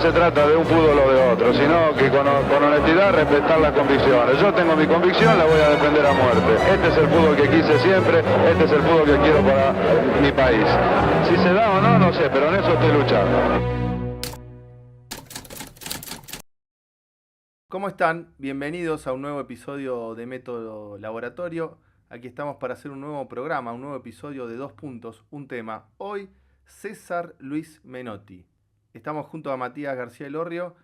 se trata de un fútbol o de otro, sino que con honestidad respetar las convicciones. Yo tengo mi convicción, la voy a defender a muerte. Este es el fútbol que quise siempre, este es el fútbol que quiero para mi país. Si se da o no, no sé, pero en eso estoy luchando. ¿Cómo están? Bienvenidos a un nuevo episodio de Método Laboratorio. Aquí estamos para hacer un nuevo programa, un nuevo episodio de 2 puntos, un tema. Hoy, César Luis Menotti. Estamos junto a Matías García Elorrio,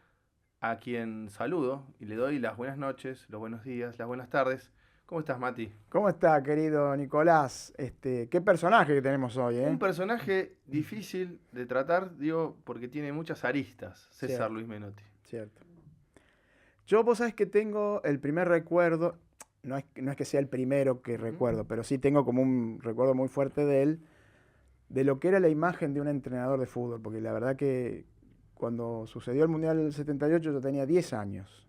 a quien saludo y le doy las buenas noches, los buenos días, las buenas tardes. ¿Cómo estás, Mati? ¿Cómo está, querido Nicolás? Qué personaje que tenemos hoy, ¿eh? Un personaje difícil de tratar, digo, porque tiene muchas aristas, César Cierto. Luis Menotti. Cierto. Vos sabés que tengo el primer recuerdo, no es que sea el primero que recuerdo, pero sí tengo como un recuerdo muy fuerte de él, de lo que era la imagen de un entrenador de fútbol, porque la verdad que cuando sucedió el Mundial del 78 yo tenía 10 años,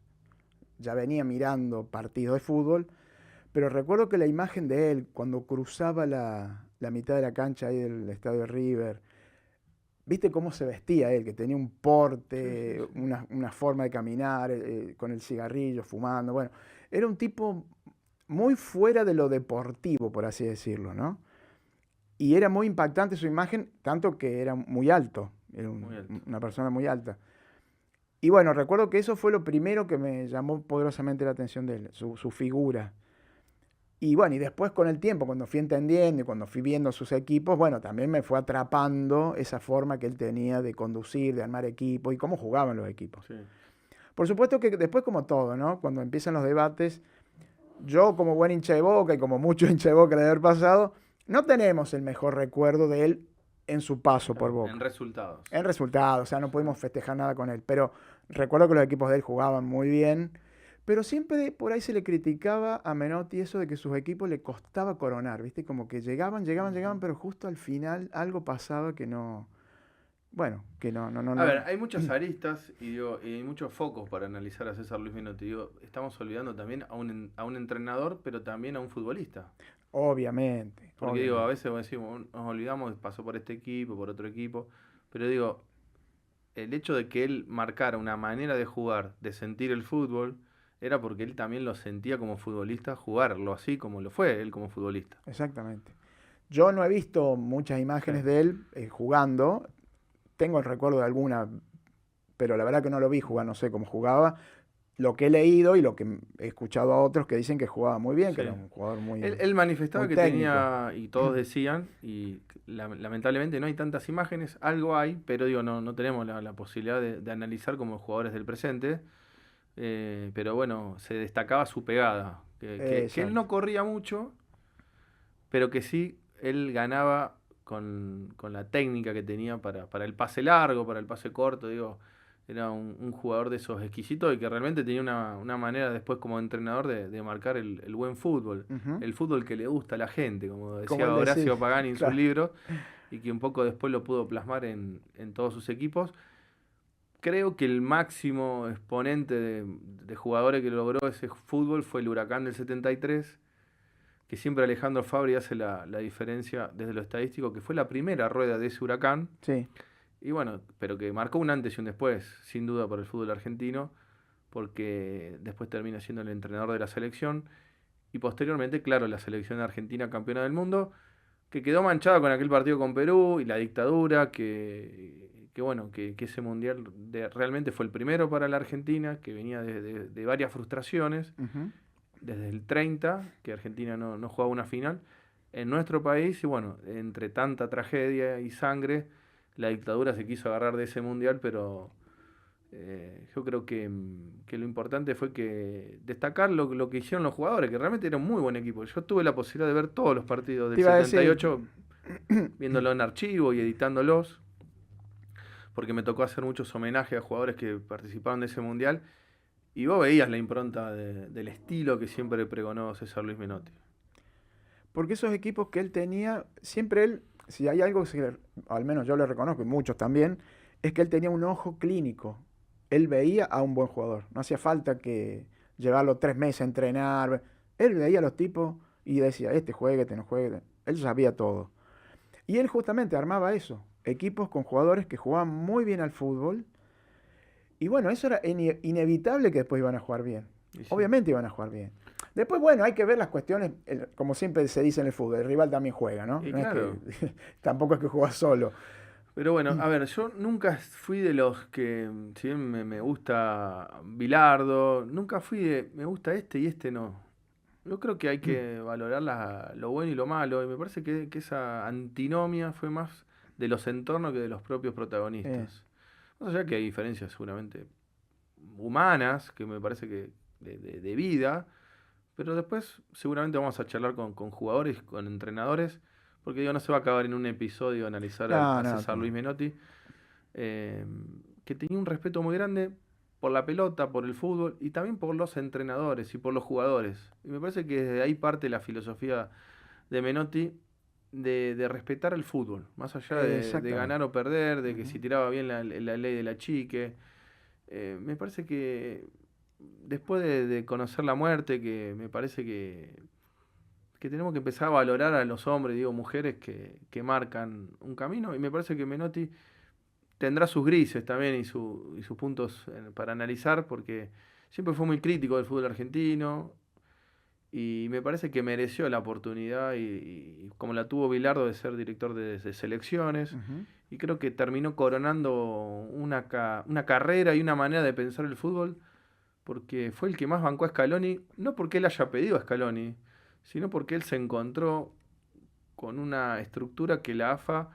ya venía mirando partidos de fútbol, pero recuerdo que la imagen de él, cuando cruzaba la mitad de la cancha ahí del estadio de River, viste cómo se vestía él, que tenía un porte, Sí. una forma de caminar, con el cigarrillo, fumando, bueno, era un tipo muy fuera de lo deportivo, por así decirlo, ¿no? Y era muy impactante su imagen, tanto que era muy alto, era Muy alto. una persona muy alta. Y bueno, recuerdo que eso fue lo primero que me llamó poderosamente la atención de él, su figura. Y bueno, y después con el tiempo, cuando fui entendiendo y cuando fui viendo sus equipos, bueno, también me fue atrapando esa forma que él tenía de conducir, de armar equipos y cómo jugaban los equipos. Sí. Por supuesto que después, como todo, ¿no? Cuando empiezan los debates, yo como buen hincha de Boca y como mucho hincha de Boca de haber pasado, no tenemos el mejor recuerdo de él en su paso por Boca. En resultados. En resultados, o sea, no pudimos festejar nada con él, pero recuerdo que los equipos de él jugaban muy bien, pero siempre por ahí se le criticaba a Menotti eso de que sus equipos le costaba coronar, ¿viste? Como que llegaban, pero justo al final algo pasaba que no, bueno, que no. A ver, hay muchas aristas y hay muchos focos para analizar a César Luis Menotti. Digo, estamos olvidando también a un entrenador, pero también a un futbolista. Obviamente, Porque digo, a obviamente. veces decimos, nos olvidamos, pasó por este equipo, por otro equipo, pero digo, el hecho de que él marcara una manera de jugar, de sentir el fútbol, era porque él también lo sentía como futbolista, jugarlo así como lo fue él como futbolista. Exactamente. Yo no he visto muchas Sí. imágenes de él jugando. Tengo el recuerdo de alguna, pero la verdad que no lo vi jugar, no sé cómo jugaba. Lo que he leído y lo que he escuchado a otros que dicen que jugaba muy bien, que Sí. era un jugador Él manifestaba muy que técnico. tenía, y todos decían, y lamentablemente no hay tantas imágenes, algo hay, pero digo, no tenemos la posibilidad de analizar como jugadores del presente. Pero bueno, se destacaba su pegada, que él no Exacto. corría mucho, pero que sí él ganaba con la técnica que tenía para el pase largo, para el pase corto, digo, era un jugador de esos exquisitos y que realmente tenía una manera después como entrenador de marcar el buen fútbol, Ujú. el fútbol que le gusta a la gente, como Como decía él decía, Horacio Pagani en sus claro. libros, y que un poco después lo pudo plasmar en todos sus equipos. Creo que el máximo exponente de jugadores que logró ese fútbol fue el Huracán del 73, que siempre Alejandro Fabri hace la diferencia desde lo estadístico, que fue la primera rueda de ese Huracán, Sí. y bueno, pero que marcó un antes y un después, sin duda, para el fútbol argentino, porque después termina siendo el entrenador de la selección, y posteriormente, claro, la selección argentina campeona del mundo, que quedó manchada con aquel partido con Perú y la dictadura, que bueno, que ese mundial realmente fue el primero para la Argentina, que venía de varias frustraciones, Ujú. desde el 30, que Argentina no jugaba una final, en nuestro país, y bueno, entre tanta tragedia y sangre, la dictadura se quiso agarrar de ese mundial, pero yo creo que lo importante fue que destacar lo que hicieron los jugadores, que realmente era un muy buen equipo. Yo tuve la posibilidad de ver todos los partidos Te del iba a decir, 78, viéndolo en archivo y editándolos, porque me tocó hacer muchos homenajes a jugadores que participaron de ese mundial, y vos veías la impronta del estilo que siempre pregonó César Luis Menotti. porque esos equipos que él tenía, siempre él, si hay algo que al menos yo le reconozco y muchos también, es que él tenía un ojo clínico. Él veía a un buen jugador. No hacía falta que llevarlo 3 meses a entrenar. Él veía a los tipos y decía, este juegue, este no juegue. Él sabía todo. Y él justamente armaba eso. Equipos con jugadores que jugaban muy bien al fútbol Y bueno, eso era inevitable que después iban a jugar bien. Y sí. Obviamente iban a jugar bien. Después, bueno, hay que ver las cuestiones, como siempre se dice en el fútbol, el rival también juega, ¿no? Y No claro. es que, tampoco es que juega solo. Pero bueno, a ver, yo nunca fui de los que, si bien me gusta Bilardo, nunca fui de me gusta este y este no. Yo creo que hay que valorar lo bueno y lo malo, y me parece que esa antinomia fue más de los entornos que de los propios protagonistas. Más allá que hay diferencias seguramente humanas, que me parece que de vida, pero después seguramente vamos a charlar con jugadores, con entrenadores, porque digo, no se va a acabar en un episodio analizar a No, César no. Luis Menotti, que tenía un respeto muy grande por la pelota, por el fútbol y también por los entrenadores y por los jugadores. Y me parece que desde ahí parte la filosofía de Menotti de respetar el fútbol, más allá de Exactamente. ganar o perder, de que si tiraba bien la ley de la chique. Me parece que después de conocer la muerte, que me parece que tenemos que empezar a valorar a los hombres, digo, mujeres que marcan un camino, y me parece que Menotti tendrá sus grises también y sus puntos para analizar, porque siempre fue muy crítico del fútbol argentino, y me parece que mereció la oportunidad, y como la tuvo Bilardo, de ser director de selecciones, y creo que terminó coronando una carrera y una manera de pensar el fútbol, porque fue el que más bancó a Scaloni, no porque él haya pedido a Scaloni, sino porque él se encontró con una estructura que la AFA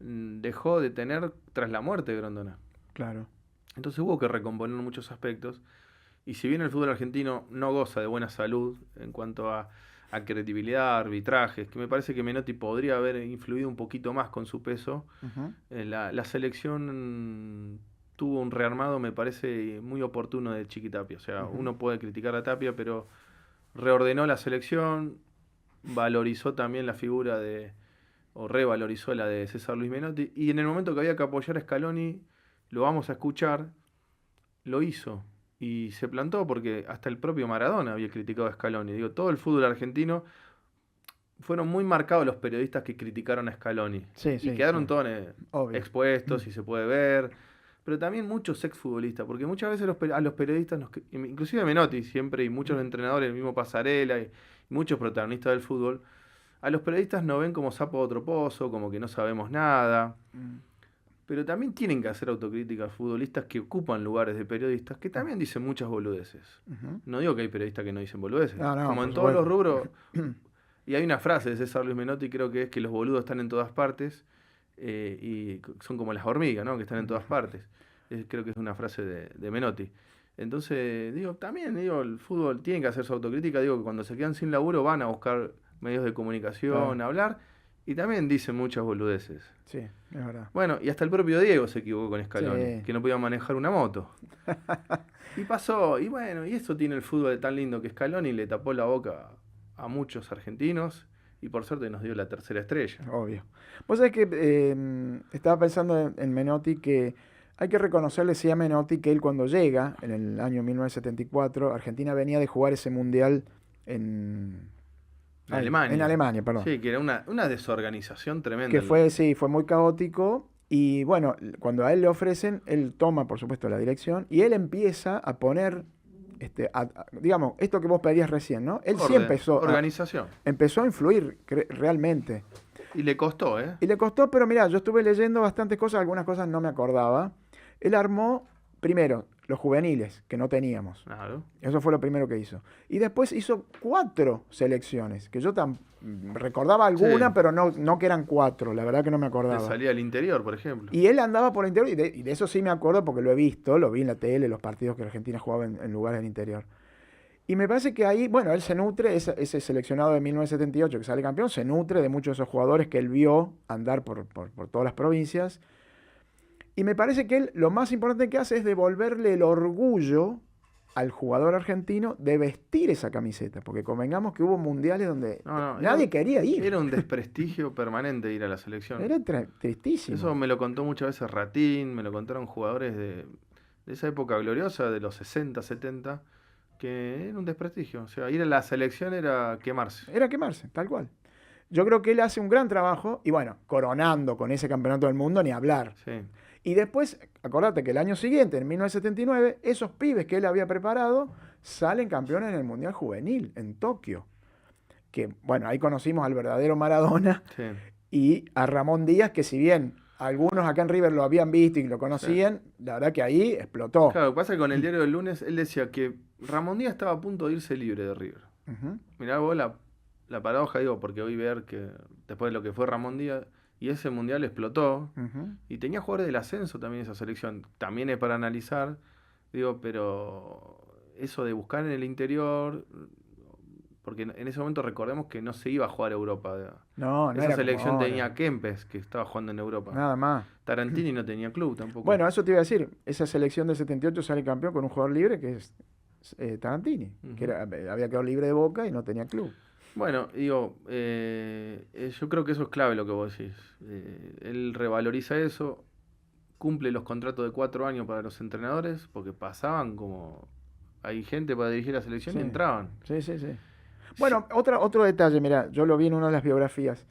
dejó de tener tras la muerte de Grondona. Claro. Entonces hubo que recomponer muchos aspectos, y si bien el fútbol argentino no goza de buena salud en cuanto a credibilidad, arbitrajes, que me parece que Menotti podría haber influido un poquito más con su peso, la selección tuvo un rearmado, me parece, muy oportuno de Chiquitapia. O sea, uno puede criticar a Tapia, pero reordenó la selección, valorizó también la figura o revalorizó la de César Luis Menotti, y en el momento que había que apoyar a Scaloni, lo vamos a escuchar, lo hizo. Y se plantó porque hasta el propio Maradona había criticado a Scaloni. Digo, todo el fútbol argentino fueron muy marcados los periodistas que criticaron a Scaloni. Sí, Y quedaron sí. todos Obvio. expuestos y se puede ver. Pero también muchos exfutbolistas, porque muchas veces a los periodistas, inclusive Menotti siempre, y muchos entrenadores, el mismo Pasarela y muchos protagonistas del fútbol, a los periodistas nos ven como sapo de otro pozo, como que no sabemos nada. Pero también tienen que hacer autocríticas futbolistas que ocupan lugares de periodistas que también dicen muchas boludeces. No digo que hay periodistas que no dicen boludeces. No, Como por en todos los supuesto. rubros. Y hay una frase de César Luis Menotti, creo que es que los boludos están en todas partes, y son como las hormigas, ¿no? Que están en todas partes. Creo que es una frase de Menotti. Entonces, también el fútbol tiene que hacer su autocrítica. Digo que cuando se quedan sin laburo van a buscar medios de comunicación, a hablar, y también dicen muchas boludeces. Sí, es verdad. Bueno, y hasta el propio Diego se equivocó con Scaloni, Sí. que no podía manejar una moto. Y pasó, y bueno, y eso tiene el fútbol de tan lindo, que Scaloni le tapó la boca a muchos argentinos, y por suerte nos dio la tercera estrella. Obvio. Vos sabés que estaba pensando en Menotti, que hay que reconocerle, sí, a Menotti, que él cuando llega, en el año 1974, Argentina venía de jugar ese mundial en Alemania. En Alemania, perdón. Sí, que era una desorganización tremenda. Que fue muy caótico. Y bueno, cuando a él le ofrecen, él toma, por supuesto, la dirección y él empieza a poner, digamos, esto que vos pedías recién, ¿no? Él sí organización. empezó a influir realmente. Y le costó, ¿eh? Y le costó, pero mirá, yo estuve leyendo bastantes cosas, algunas cosas no me acordaba. Él armó, primero, los juveniles, que no teníamos. Claro. Eso fue lo primero que hizo. Y después hizo 4 selecciones, que yo recordaba alguna, Sí. pero no que eran 4, la verdad que no me acordaba. De salida al interior, por ejemplo. Y él andaba por el interior, y de eso sí me acuerdo porque lo vi en la tele, los partidos que Argentina jugaba en lugares del interior. Y me parece que ahí, bueno, él se nutre, ese seleccionado de 1978 que sale campeón, se nutre de muchos de esos jugadores que él vio andar por todas las provincias. Y me parece que él lo más importante que hace es devolverle el orgullo al jugador argentino de vestir esa camiseta. Porque convengamos que hubo mundiales donde nadie quería ir. Era un desprestigio permanente ir a la selección. Era tristísimo. Eso me lo contó muchas veces Ratín, me lo contaron jugadores de esa época gloriosa, de los 60, 70, que era un desprestigio. O sea, ir a la selección era quemarse. Era quemarse, tal cual. Yo creo que él hace un gran trabajo y bueno, coronando con ese campeonato del mundo, ni hablar. Sí. Y después, acordate que el año siguiente, en 1979, esos pibes que él había preparado salen campeones en el Mundial Juvenil, en Tokio. Que, bueno, ahí conocimos al verdadero Maradona Sí. y a Ramón Díaz, que si bien algunos acá en River lo habían visto y lo conocían, la verdad que ahí explotó. Claro, lo que pasa es que con el diario del lunes él decía que Ramón Díaz estaba a punto de irse libre de River. Ujú. Mirá vos la paradoja, digo, porque hoy ver que después de lo que fue Ramón Díaz, y ese mundial explotó, Ujú. y tenía jugadores del ascenso también esa selección. También es para analizar, digo, pero eso de buscar en el interior, porque en ese momento recordemos que no se iba a jugar a Europa. No, no Esa era como selección ahora. tenía a Kempes, que estaba jugando en Europa. Nada más. Tarantini no tenía club tampoco. Bueno, eso te iba a decir. Esa selección del 78 sale campeón con un jugador libre que es Tarantini, que había quedado libre de Boca y no tenía club. Bueno, digo, yo creo que eso es clave lo que vos decís. Él revaloriza eso, cumple los contratos de 4 años para los entrenadores, porque pasaban como... Hay gente para dirigir la selección y Sí. entraban. Sí, sí, sí. Bueno, otro detalle, mira, yo lo vi en una de las biografías.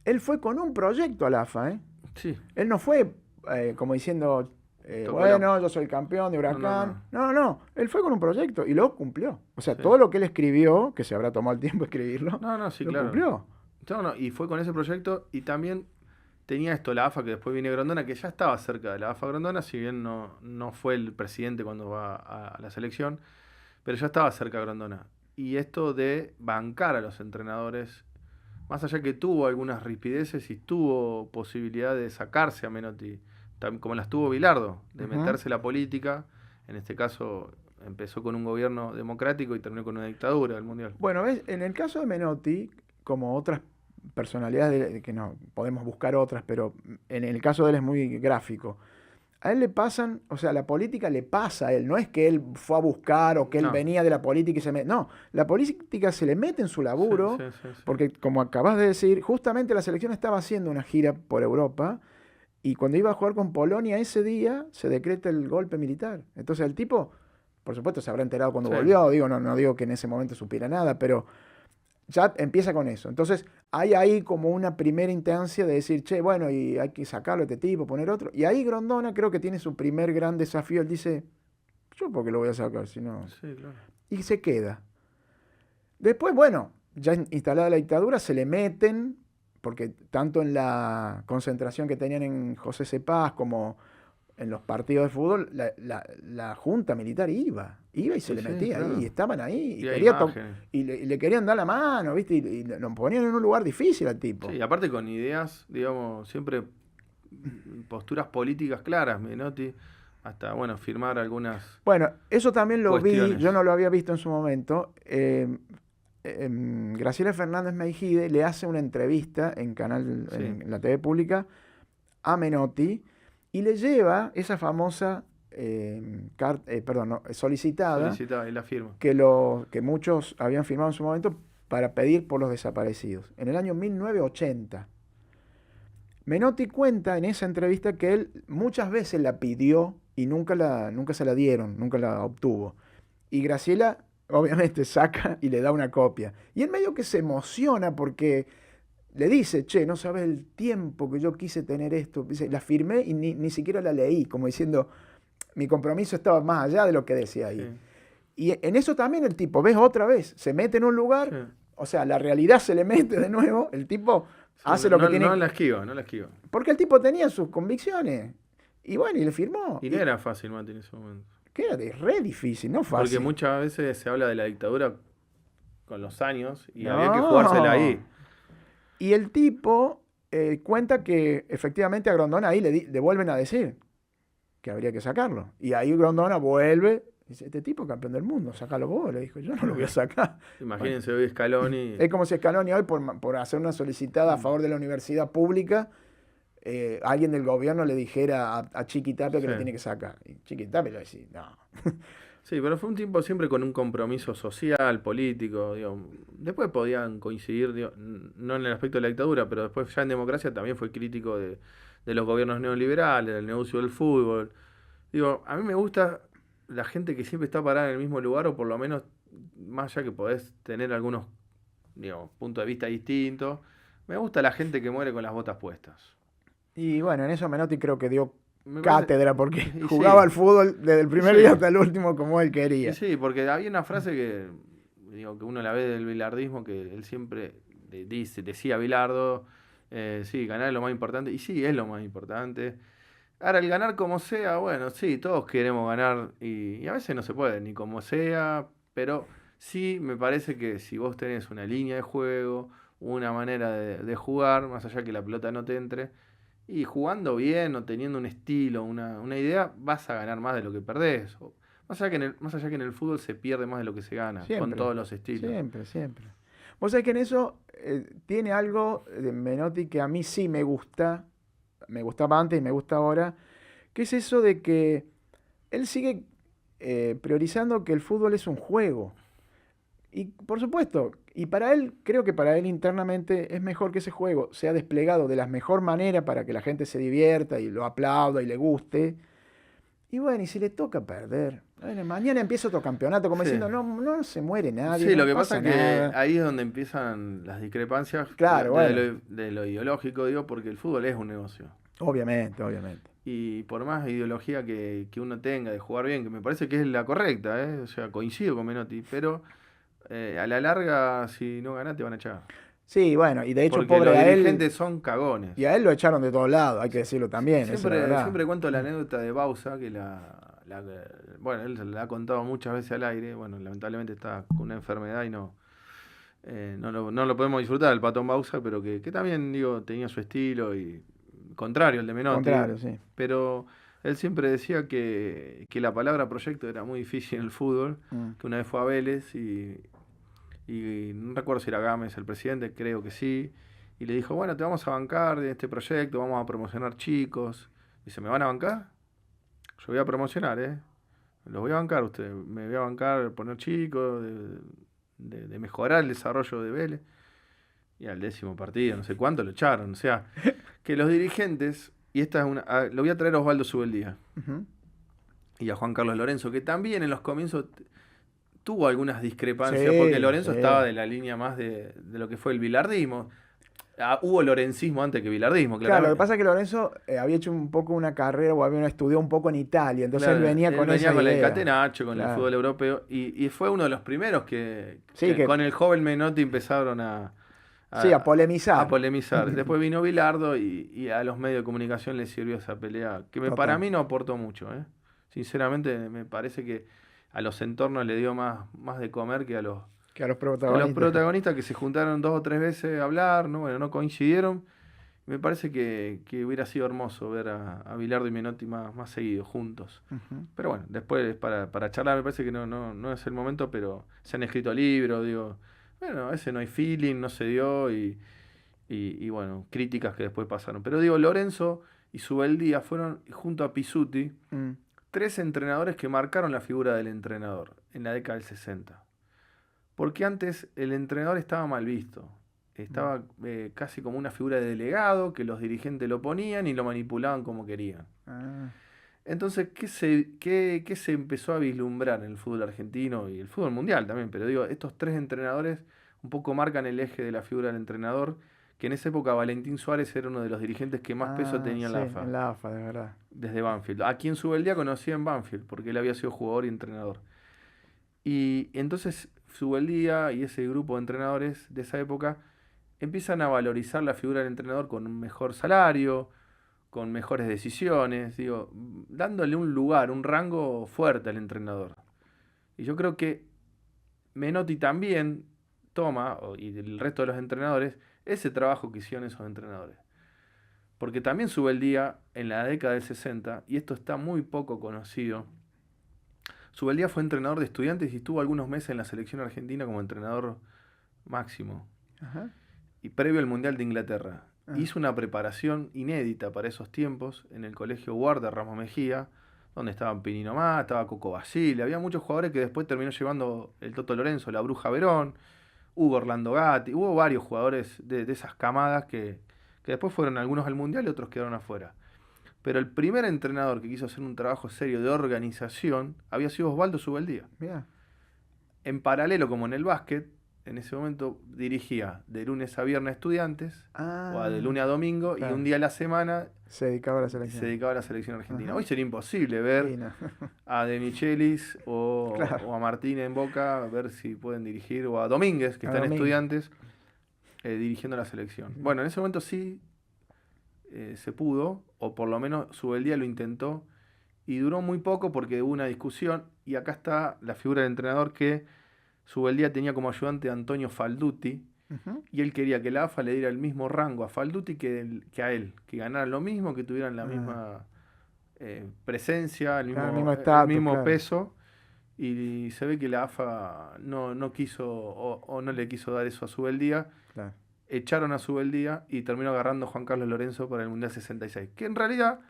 Él fue con un proyecto a la AFA, ¿eh? Sí, Él no fue como diciendo, Tocó bueno, yo soy el campeón de Huracán. No. Él fue con un proyecto y lo cumplió. O sea, Sí. todo lo que él escribió, que se habrá tomado el tiempo de escribirlo, no, sí, lo claro. cumplió. No, y fue con ese proyecto y también tenía esto la AFA, que después viene Grondona, que ya estaba cerca de la AFA Grondona, si bien no fue el presidente cuando va a la selección, pero ya estaba cerca de Grondona. Y esto de bancar a los entrenadores, más allá que tuvo algunas rispideces y tuvo posibilidad de sacarse a Menotti, como las tuvo Bilardo, de Ujú. meterse en la política, en este caso empezó con un gobierno democrático y terminó con una dictadura del Mundial. Bueno, ¿ves? En el caso de Menotti, como otras personalidades, que no, podemos buscar otras, pero en el caso de él es muy gráfico. A él le pasan, o sea, la política le pasa a él, no es que él fue a buscar o que él No. venía de la política y se mete. No, la política se le mete en su laburo, Sí. porque como acabas de decir, justamente la selección estaba haciendo una gira por Europa y cuando iba a jugar con Polonia ese día se decreta el golpe militar. Entonces el tipo, por supuesto, se habrá enterado cuando Sí. volvió, digo, no digo que en ese momento supiera nada, pero ya empieza con eso. Entonces, hay ahí como una primera instancia de decir, che, bueno, y hay que sacarlo a este tipo, poner otro. Y ahí Grondona creo que tiene su primer gran desafío. Él dice, yo por qué lo voy a sacar, si no. Sí, claro. Y se queda. Después, bueno, ya instalada la dictadura, se le meten, porque tanto en la concentración que tenían en José Cepaz como en los partidos de fútbol, la junta militar iba y se Sí, le sí, metía claro. ahí, y estaban ahí, Y hay quería imágenes. y le querían dar la mano, ¿viste? Y lo ponían en un lugar difícil al tipo. Sí, aparte con ideas, digamos, siempre posturas políticas claras, Menotti, hasta, bueno, firmar algunas... Bueno, eso también lo vi, Cuestiones. yo no lo había visto en su momento. Graciela Fernández Meijide le hace una entrevista en Sí. en la TV pública a Menotti y le lleva esa famosa solicitada Solicitaba y la firma. que muchos habían firmado en su momento para pedir por los desaparecidos. En el año 1980. Menotti cuenta en esa entrevista que él muchas veces la pidió y nunca se la dieron, nunca la obtuvo. Y Graciela obviamente saca y le da una copia. Y él medio que se emociona porque le dice, che, no sabes el tiempo que yo quise tener esto. Dice, la firmé y ni siquiera la leí, como diciendo, mi compromiso estaba más allá de lo que decía ahí. Sí. Y en eso también el tipo, ves otra vez, se mete en un lugar, Sí. o sea, la realidad se le mete de nuevo, el tipo hace lo que tiene. No la esquiva. Porque el tipo tenía sus convicciones. Y bueno, y le firmó. Y no era fácil, Mati, en ese momento. Que era re difícil, no fácil. Porque muchas veces se habla de la dictadura con los años y No. había que jugársela ahí. Y el tipo cuenta que efectivamente a Grondona ahí le vuelven a decir que habría que sacarlo. Y ahí Grondona vuelve y dice, este tipo es campeón del mundo, sácalo vos. Le dijo, yo no lo voy a sacar. Imagínense hoy Scaloni. Es como si Scaloni hoy por hacer una solicitada a favor de la universidad pública, alguien del gobierno le dijera a Chiqui Tapia que Sí. lo tiene que sacar. Y Chiqui Tapia le va a decir, no. Sí, pero fue un tiempo siempre con un compromiso social, político, digo. Después podían coincidir, digo, no en el aspecto de la dictadura, pero después ya en democracia también fue crítico de los gobiernos neoliberales, del negocio del fútbol. Digo, a mí me gusta la gente que siempre está parada en el mismo lugar, o por lo menos, más allá que podés tener algunos, digo, puntos de vista distintos, me gusta la gente que muere con las botas puestas. Y bueno, en eso Menotti creo que dio me parece- cátedra, porque y jugaba sí. al fútbol desde el primer Sí. día hasta el último como él Y quería. sí, porque había una frase que, digo, que uno la ve del bilardismo, que él siempre decía Bilardo, sí, ganar es lo más importante, y sí, es lo más importante. Ahora, el ganar como sea, bueno, sí, todos queremos ganar, y a veces no se puede, ni como sea, pero sí me parece que si vos tenés una línea de juego, una manera de jugar, más allá que la pelota no te entre, y jugando bien o teniendo un estilo, una idea, vas a ganar más de lo que perdés. Más allá que en el fútbol se pierde más de lo que se gana, con Siempre, todos los estilos. siempre, siempre. Vos sabés que en eso tiene algo de Menotti que a mí sí me gustaba antes y me gusta ahora, que es eso de que él sigue priorizando que el fútbol es un juego. Y por supuesto, y para él, creo que para él internamente es mejor que ese juego sea desplegado de la mejor manera para que la gente se divierta y lo aplauda y le guste. Y bueno, y si le toca perder, bueno, mañana empieza otro campeonato, como Sí. diciendo, no se muere nadie, Sí, no lo que pasa pasa es que nada. ahí es donde empiezan las discrepancias Claro, bueno. de lo ideológico, digo, porque el fútbol es un negocio. Obviamente, obviamente. Y por más ideología que uno tenga de jugar bien, que me parece que es la correcta, ¿eh? O sea, coincido con Menotti, pero a la larga, si no ganás, te van a echar. Sí, bueno, y de hecho, Porque pobre los a él, dirigentes son cagones. y a él lo echaron de todos lados, hay que decirlo también, esa es la Siempre, verdad. siempre cuento la anécdota de Bausa, que bueno, él se la ha contado muchas veces al aire. Bueno, lamentablemente está con una enfermedad y no lo podemos disfrutar, el Patón Bausa, pero que también, digo, tenía su estilo y contrario al de Menotti. Contrario, sí. Pero él siempre decía que la palabra proyecto era muy difícil en el fútbol, que una vez fue a Vélez y no recuerdo si era Gámez el presidente, creo que sí, y le dijo, bueno, te vamos a bancar de este proyecto, vamos a promocionar chicos. Dice, ¿me van a bancar? Yo voy a promocionar, ¿eh? Los voy a bancar usted, me voy a bancar poner chicos, de mejorar el desarrollo de Vélez. Y al 10º partido, no sé cuánto, lo echaron. O sea, que los dirigentes, y esta es lo voy a traer a Osvaldo Subeldía Ujú. y a Juan Carlos Lorenzo, que también en los comienzos tuvo algunas discrepancias, Sí, porque Lorenzo sí. estaba de la línea más de lo que fue el bilardismo. Hubo lorencismo antes que bilardismo, Claro, lo que claramente. pasa es que Lorenzo había hecho un poco una carrera o había estudiado un poco en Italia, entonces Claro, él venía con esa con el idea. catenaccio, con el Claro. fútbol europeo, y fue uno de los primeros Sí, que que- con el joven Menotti empezaron Sí, a polemizar. a polemizar. Después vino Bilardo y a los medios de comunicación les sirvió esa pelea, que para Total. mí no aportó mucho. Sinceramente, me parece que a los entornos le dio más de comer que a los Que a los que los protagonistas. protagonistas, que se juntaron 2 o 3 veces a hablar, ¿no? Bueno, no coincidieron. Me parece que hubiera sido hermoso ver a Bilardo y Menotti más seguidos, juntos. Ujú. Pero bueno, después para charlar me parece que no es el momento, pero se han escrito libros, digo, bueno, a veces no hay feeling, no se dio y bueno, críticas que después pasaron. Pero digo, Lorenzo y Subeldía fueron, junto a Pisuti, Mm. 3 entrenadores que marcaron la figura del entrenador en la década del 60. Porque antes el entrenador estaba mal visto. Estaba casi como una figura de delegado, que los dirigentes lo ponían y lo manipulaban como querían. Ah. Entonces, ¿qué se empezó a vislumbrar en el fútbol argentino y el fútbol mundial también? Pero digo, estos 3 entrenadores un poco marcan el eje de la figura del entrenador, que en esa época Valentín Suárez era uno de los dirigentes que más peso tenía en la sí, AFA, en la AFA, de verdad. desde Banfield. A quien Subeldía conocía en Banfield, porque él había sido jugador y entrenador. Y entonces Subeldía y ese grupo de entrenadores de esa época empiezan a valorizar la figura del entrenador con un mejor salario, con mejores decisiones, digo, dándole un lugar, un rango fuerte al entrenador. Y yo creo que Menotti también toma, y el resto de los entrenadores, ese trabajo que hicieron esos entrenadores. Porque también Subeldía en la década del 60, y esto está muy poco conocido, Subeldía fue entrenador de Estudiantes y estuvo algunos meses en la selección argentina como entrenador máximo. Ajá. Y previo al Mundial de Inglaterra. Ah. Hizo una preparación inédita para esos tiempos en el Colegio Guarda Ramos Mejía, donde estaban Pinino Más, estaba Coco Basile, había muchos jugadores que después terminó llevando el Toto Lorenzo, la Bruja Verón, hubo Orlando Gatti, hubo varios jugadores de esas camadas que después fueron algunos al Mundial y otros quedaron afuera. Pero el primer entrenador que quiso hacer un trabajo serio de organización había sido Osvaldo Subeldía. Mirá. En paralelo, como en el básquet, en ese momento dirigía de lunes a viernes Estudiantes, o de lunes a domingo, claro. y un día a la semana se dedicaba a la selección. se dedicaba a la selección argentina. Ajá. Hoy sería imposible ver Sí, no. a De Michelis Claro. o a Martínez en Boca, a ver si pueden dirigir, o a Domínguez, que está en Estudiantes, dirigiendo la selección. Bueno, en ese momento sí se pudo, o por lo menos Subeldía lo intentó, y duró muy poco porque hubo una discusión, y acá está la figura del entrenador que Subeldía tenía como ayudante a Antonio Falduti, y él quería que la AFA le diera el mismo rango a Falduti que a él, que ganaran lo mismo, que tuvieran la misma presencia, el mismo peso, y se ve que la AFA no quiso o no le quiso dar eso a Subeldía. Claro. Echaron a Subeldía y terminó agarrando a Juan Carlos Lorenzo para el Mundial 66, que en realidad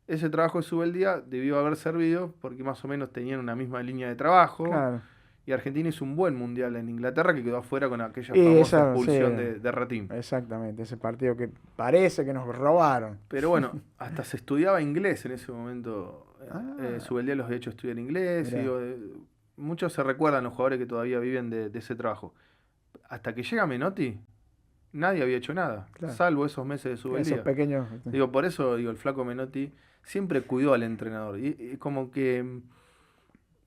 ese trabajo de Subeldía debió haber servido porque más o menos tenían una misma línea de trabajo. Claro. Y Argentina hizo un buen mundial en Inglaterra que quedó afuera con aquella famosa expulsión de Ratín. Exactamente, ese partido que parece que nos robaron. Pero bueno, hasta se estudiaba inglés en ese momento. Subeldía los había hecho estudiar inglés. Muchos se recuerdan, los jugadores que todavía viven de ese trabajo. Hasta que llega Menotti, nadie había hecho nada, claro, salvo esos meses de Subeldía. Esos pequeños. Por eso el flaco Menotti siempre cuidó al entrenador. Y como que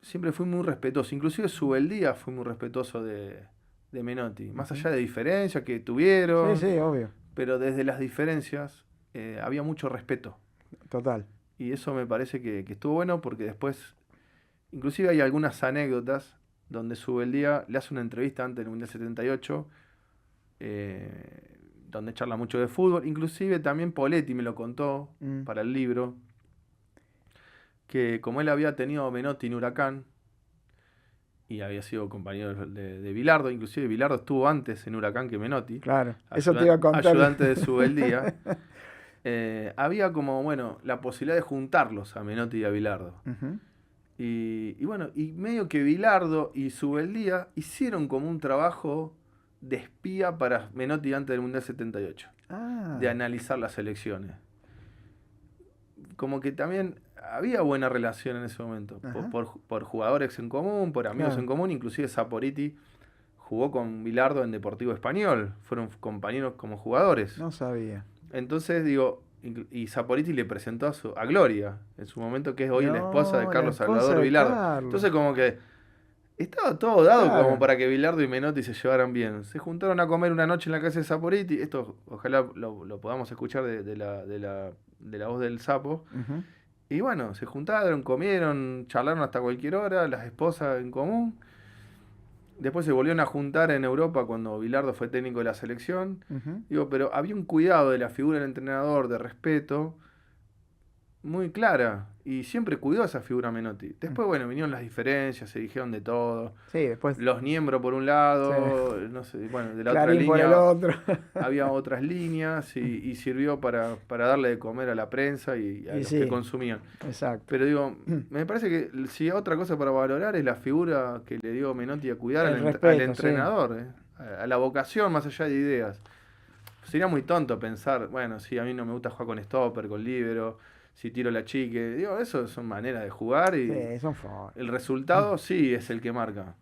siempre fui muy respetuoso. Inclusive Subeldía fue muy respetuoso de Menotti. Más allá de diferencias que tuvieron. Sí, obvio. Pero desde las diferencias había mucho respeto. Total. Y eso me parece que estuvo bueno porque después, inclusive hay algunas anécdotas donde Subeldía le hace una entrevista antes del Mundial 78, donde charla mucho de fútbol. Inclusive también Poletti me lo contó para el libro, que como él había tenido a Menotti en Huracán y había sido compañero de Bilardo, inclusive Bilardo estuvo antes en Huracán que Menotti. Claro, eso te iba a contar. Ayudante de Subeldía. Había como, la posibilidad de juntarlos a Menotti y a Bilardo. Y bueno, y medio que Bilardo y Subeldía hicieron como un trabajo de espía para Menotti antes del Mundial 78. De analizar las elecciones. Como que también había buena relación en ese momento, por jugadores en común, por amigos en común. Inclusive Saporiti jugó con Bilardo en Deportivo Español, fueron compañeros como jugadores. No sabía. Entonces y Saporiti le presentó a Gloria, en su momento, que es hoy la esposa de Carlos Salvador Bilardo. Entonces como que estaba todo dado como para que Bilardo y Menotti se llevaran bien. Se juntaron a comer una noche en la casa de Saporiti. Esto ojalá lo podamos escuchar de la voz del Sapo. Y bueno, se juntaron, comieron, charlaron hasta cualquier hora, las esposas en común. Después se volvieron a juntar en Europa cuando Bilardo fue técnico de la selección. Pero había un cuidado de la figura del entrenador, de respeto, muy clara. Y siempre cuidó a esa figura Menotti. Después, vinieron las diferencias, se dijeron de todo. Sí, después. Los Niembro por un lado, no sé, de la Clarín otra línea. Por el otro. Había otras líneas y sirvió para darle de comer a la prensa y a los que consumían. Exacto. Pero me parece que si hay otra cosa para valorar es la figura que le dio Menotti a cuidar al entrenador, a la vocación más allá de ideas. Sería muy tonto pensar, a mí no me gusta jugar con stopper, con líbero, si tiro la chique. Eso son maneras de jugar y son formas. El resultado sí es el que marca.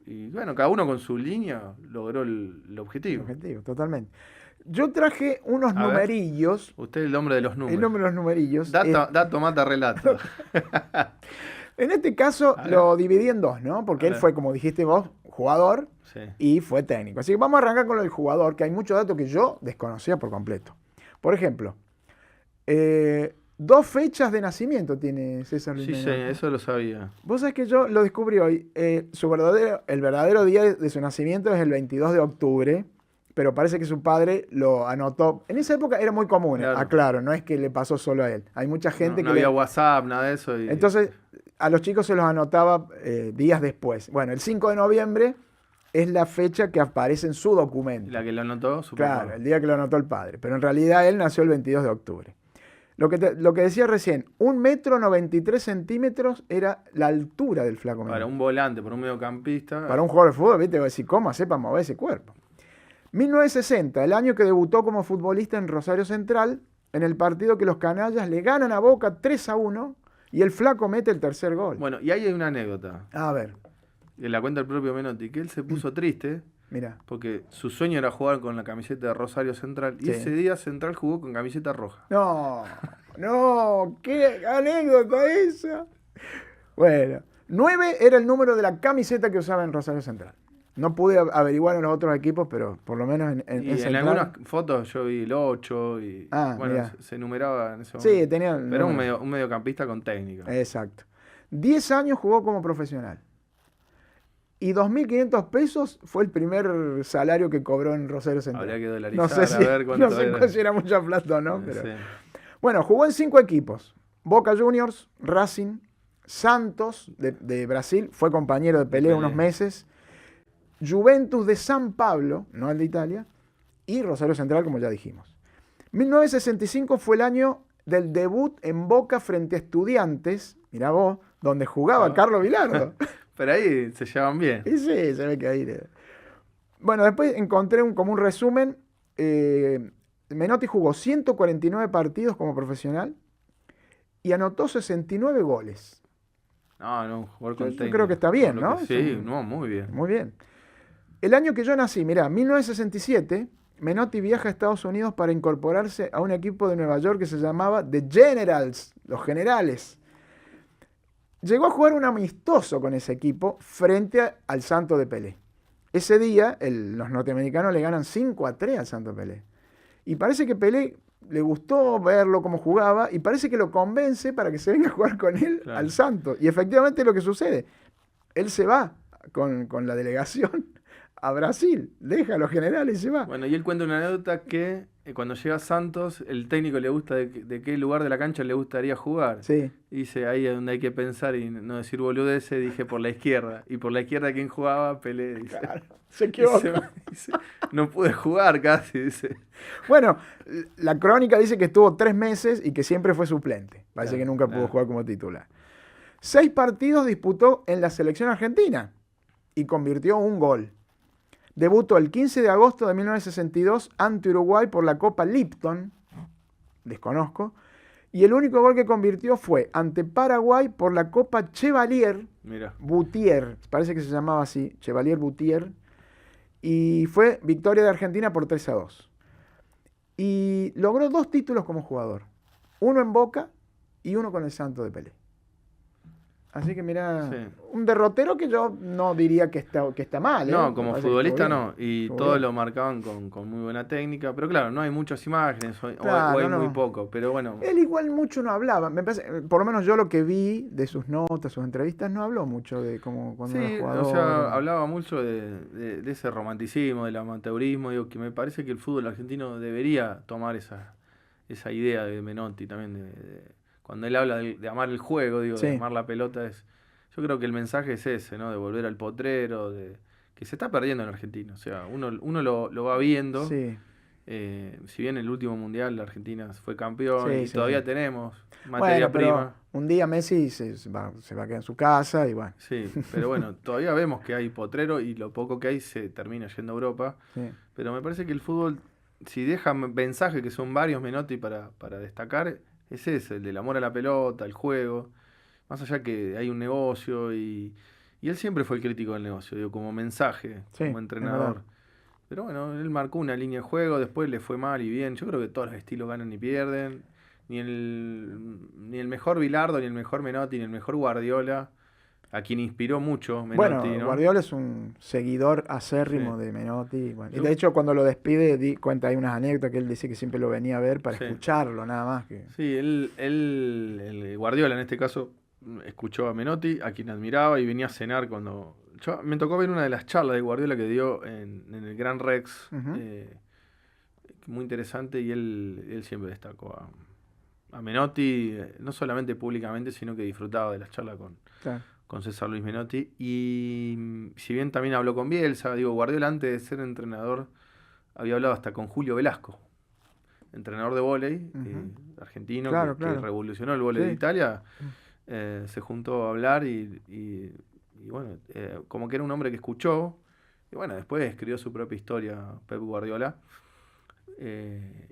Y cada uno con su línea logró el objetivo. El objetivo, totalmente. Yo traje unos numerillos. Usted es el hombre de los números. El hombre de los numerillos. Dato mata relato. En este caso lo dividí en dos, ¿no? Porque él fue, como dijiste vos, jugador y fue técnico. Así que vamos a arrancar con el jugador, que hay muchos datos que yo desconocía por completo. Por ejemplo, 2 fechas de nacimiento tiene César Luis Menotti. Sí, eso lo sabía. Vos sabés que yo lo descubrí hoy. El verdadero día de su nacimiento es el 22 de octubre, pero parece que su padre lo anotó. En esa época era muy común, claro, no es que le pasó solo a él. Hay mucha gente no había WhatsApp, nada de eso. Entonces, a los chicos se los anotaba días después. Bueno, el 5 de noviembre es la fecha que aparece en su documento. La que lo anotó su papá. Claro, el día que lo anotó el padre. Pero en realidad él nació el 22 de octubre. Lo que decía recién, 1,93 m era la altura del flaco Menotti. Para un volante, para un mediocampista. Para un jugador de fútbol, ¿viste? Decir, ¿cómo hace para mover ese cuerpo? 1960, el año que debutó como futbolista en Rosario Central, en el partido que los canallas le ganan a Boca 3-1 y el flaco mete el tercer gol. Bueno, y ahí hay una anécdota. A ver. Que la cuenta el propio Menotti, que él se puso triste Mira. Porque su sueño era jugar con la camiseta de Rosario Central. Y Sí. ese día Central jugó con camiseta roja. No, qué anécdota esa. Bueno, 9 era el número de la camiseta que usaba en Rosario Central. No pude averiguar en los otros equipos, pero por lo menos en Y en Central. algunas fotos yo vi el 8 y bueno, mirá. se numeraba en ese Sí, momento. tenía. Pero era un mediocampista con técnica. Exacto. 10 años jugó como profesional. Y 2.500 pesos fue el primer salario que cobró en Rosario Central. Habría que dolarizar, No sé si, a ver cuánto no sé era. si era mucha plata o no. Pero... Sí. Bueno, jugó en 5 equipos. Boca Juniors, Racing, Santos de Brasil, fue compañero de Pelé unos meses, Juventus de San Pablo, no el de Italia, y Rosario Central, como ya dijimos. 1965 fue el año del debut en Boca frente a Estudiantes, mirá vos, donde jugaba Carlos Bilardo. Pero ahí se llevan bien. Y sí, se ve que ahí... Bueno, después encontré como un resumen. Menotti jugó 149 partidos como profesional y anotó 69 goles. No, un jugador con Yo técnica. creo que está bien, ¿no? Sí, no, muy bien. Muy bien. El año que yo nací, mirá, 1967, Menotti viaja a Estados Unidos para incorporarse a un equipo de Nueva York que se llamaba The Generals, los Generales. Llegó a jugar un amistoso con ese equipo frente al Santos de Pelé. Ese día, los norteamericanos le ganan 5-3 al Santos de Pelé. Y parece que Pelé le gustó verlo cómo jugaba y parece que lo convence para que se venga a jugar con él al Santos. Y efectivamente es lo que sucede. Él se va con la delegación a Brasil, deja a los generales y se va. Bueno, y él cuenta una anécdota que cuando llega a Santos, el técnico le gusta de qué lugar de la cancha le gustaría jugar. Sí. Y dice, ahí es donde hay que pensar y no decir boludeces, dije por la izquierda. Y por la izquierda, ¿quién jugaba? Pelé, dice. Claro, se equivocó. Dice, no pude jugar casi, dice. Bueno, la crónica dice que estuvo 3 meses y que siempre fue suplente. Parece que nunca pudo claro. jugar como titular. 6 partidos disputó en la selección argentina y convirtió un gol. Debutó el 15 de agosto de 1962 ante Uruguay por la Copa Lipton, desconozco, y el único gol que convirtió fue ante Paraguay por la Copa Chevalier Mira. Boutier, parece que se llamaba así, Chevalier Boutier, y fue victoria de Argentina por 3-2. Y logró 2 títulos como jugador, uno en Boca y uno con el Santos de Pelé. Así que mira, Sí. un derrotero que yo no diría que está mal. No, como Me parece que futbolista estuvo no. bien. Y Estuvo todos bien. lo marcaban con muy buena técnica. Pero claro, no hay muchas imágenes o Claro, hay no. muy poco. Pero bueno, Él igual mucho no hablaba. Me parece, por lo menos yo lo que vi de sus notas, sus entrevistas, no habló mucho de cómo cuando sí, era jugador. o sea, hablaba mucho de ese romanticismo, del amateurismo. Digo, que me parece que el fútbol argentino debería tomar esa idea de Menotti también. Cuando él habla de amar el juego, digo, Sí. de amar la pelota, yo creo que el mensaje es ese, ¿no? De volver al potrero, que se está perdiendo en Argentina. O sea, uno lo va viendo. Sí. Si bien el último mundial la Argentina fue campeón Sí, y sí, todavía sí. tenemos materia Bueno, pero prima. un día Messi se va a quedar en su casa y bueno. Sí, pero bueno, todavía vemos que hay potrero y lo poco que hay se termina yendo a Europa. Sí. Pero me parece que el fútbol, si deja mensajes que son varios Menotti para destacar, es ese, el del amor a la pelota, el juego. Más allá que hay un negocio y él siempre fue el crítico del negocio, digo, como mensaje, Sí, como es entrenador. verdad. Pero bueno, él marcó una línea de juego, después le fue mal y bien. Yo creo que todos los estilos ganan y pierden. Ni el mejor Bilardo, ni el mejor Menotti, ni el mejor Guardiola, a quien inspiró mucho Menotti, Bueno, ¿no? Guardiola es un seguidor acérrimo Sí. de Menotti. Y, bueno, y Yo- de hecho, cuando lo despide, cuenta ahí unas anécdotas que él dice que siempre lo venía a ver para Sí. escucharlo, nada más. Que... Sí, el Guardiola en este caso escuchó a Menotti, a quien admiraba y venía a cenar cuando... me tocó ver una de las charlas de Guardiola que dio en el Gran Rex, Ujú. muy interesante, y él siempre destacó a Menotti, no solamente públicamente, sino que disfrutaba de las charlas Claro. con César Luis Menotti. Y si bien también habló con Bielsa, digo, Guardiola antes de ser entrenador había hablado hasta con Julio Velasco, entrenador de vóley, Ujú. argentino, Claro, que claro. revolucionó el vóley de Sí. Italia. Se juntó a hablar y bueno, como que era un hombre que escuchó. Y bueno, después escribió su propia historia, Pep Guardiola.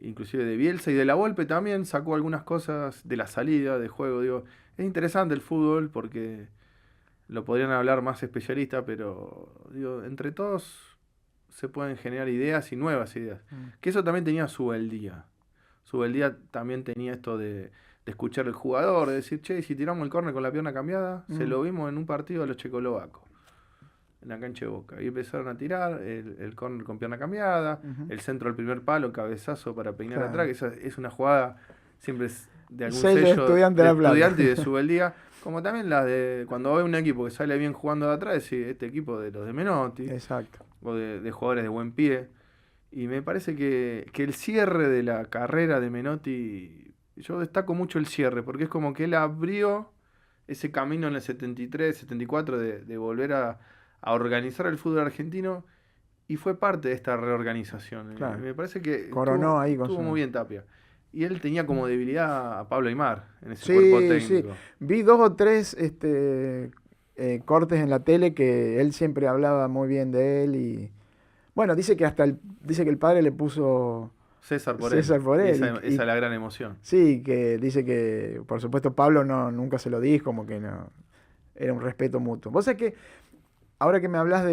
Inclusive de Bielsa y de la Volpe también sacó algunas cosas de la salida de juego. Digo, es interesante el fútbol porque lo podrían hablar más especialistas, pero digo, entre todos se pueden generar ideas y nuevas ideas. Que eso también tenía Subeldía. Subeldía también tenía esto de escuchar al jugador, de decir, che, si tiramos el córner con la pierna cambiada, se lo vimos en un partido de los checoslovacos, en la cancha de Boca. Y empezaron a tirar el córner con pierna cambiada, el centro del primer palo, cabezazo para peinar atrás, que esa es una jugada siempre de algún sello estudiante y de Subeldía. Como también la de cuando ve un equipo que sale bien jugando de atrás, decir, este equipo de los de Menotti, exacto, o de jugadores de buen pie. Y me parece que el cierre de la carrera de Menotti, yo destaco mucho el cierre, porque es como que él abrió ese camino en el 73, 74 de volver a organizar el fútbol argentino, y fue parte de esta reorganización. Claro. Me parece que coronó ahí con estuvo muy bien Tapia. Y él tenía como debilidad a Pablo Aimar en ese sí, cuerpo técnico. Sí. Vi 2 o 3 cortes en la tele que él siempre hablaba muy bien de él y bueno, dice que el padre le puso César por él. Esa es la gran emoción. Sí, que dice que por supuesto Pablo nunca se lo dijo, como que no era un respeto mutuo. Vos sabés que ahora que me hablas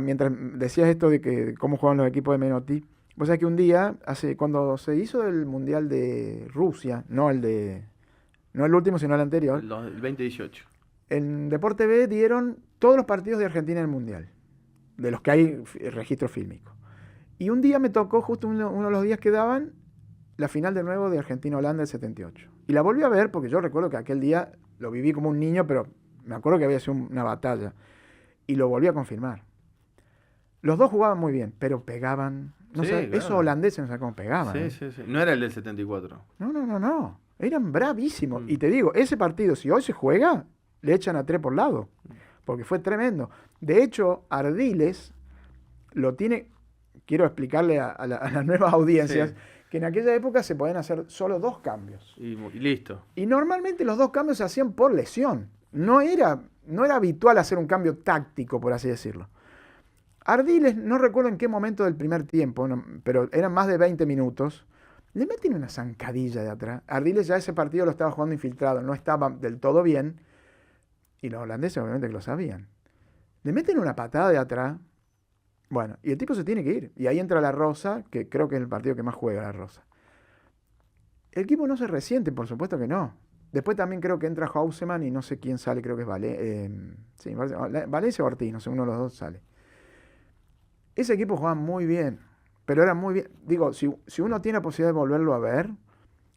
mientras decías esto de que cómo juegan los equipos de Menotti, vos sabés que un día, cuando se hizo el Mundial de Rusia, no el último, sino el anterior, El 2018. En Deporte B dieron todos los partidos de Argentina en el Mundial, de los que hay registro fílmico. Y un día me tocó, justo uno de los días que daban, la final de nuevo de Argentina-Holanda del 78. Y la volví a ver porque yo recuerdo que aquel día lo viví como un niño, pero me acuerdo que había sido una batalla. Y lo volví a confirmar. Los dos jugaban muy bien, pero pegaban. No sé, claro. Esos holandeses no sé cómo pegaban. Sí. No era el del 74. No. Eran bravísimos. Y te digo, ese partido, si hoy se juega, le echan a 3 por lado. Porque fue tremendo. De hecho, Ardiles lo tiene. Quiero explicarle a las nuevas audiencias que en aquella época se podían hacer solo 2 cambios. Y listo. Y normalmente los 2 cambios se hacían por lesión. No era habitual hacer un cambio táctico, por así decirlo. Ardiles, no recuerdo en qué momento del primer tiempo, pero eran más de 20 minutos, le meten una zancadilla de atrás. Ardiles ya ese partido lo estaba jugando infiltrado, no estaba del todo bien, y los holandeses obviamente que lo sabían. Le meten una patada de atrás, bueno, y el tipo se tiene que ir. Y ahí entra La Rosa, que creo que es el partido que más juega La Rosa. El equipo no se resiente, por supuesto que no. Después también creo que entra Hausemann y no sé quién sale, creo que es Valencia o Ortiz, no sé, uno de los dos sale. Ese equipo jugaba muy bien, pero era muy bien. Digo, si uno tiene la posibilidad de volverlo a ver,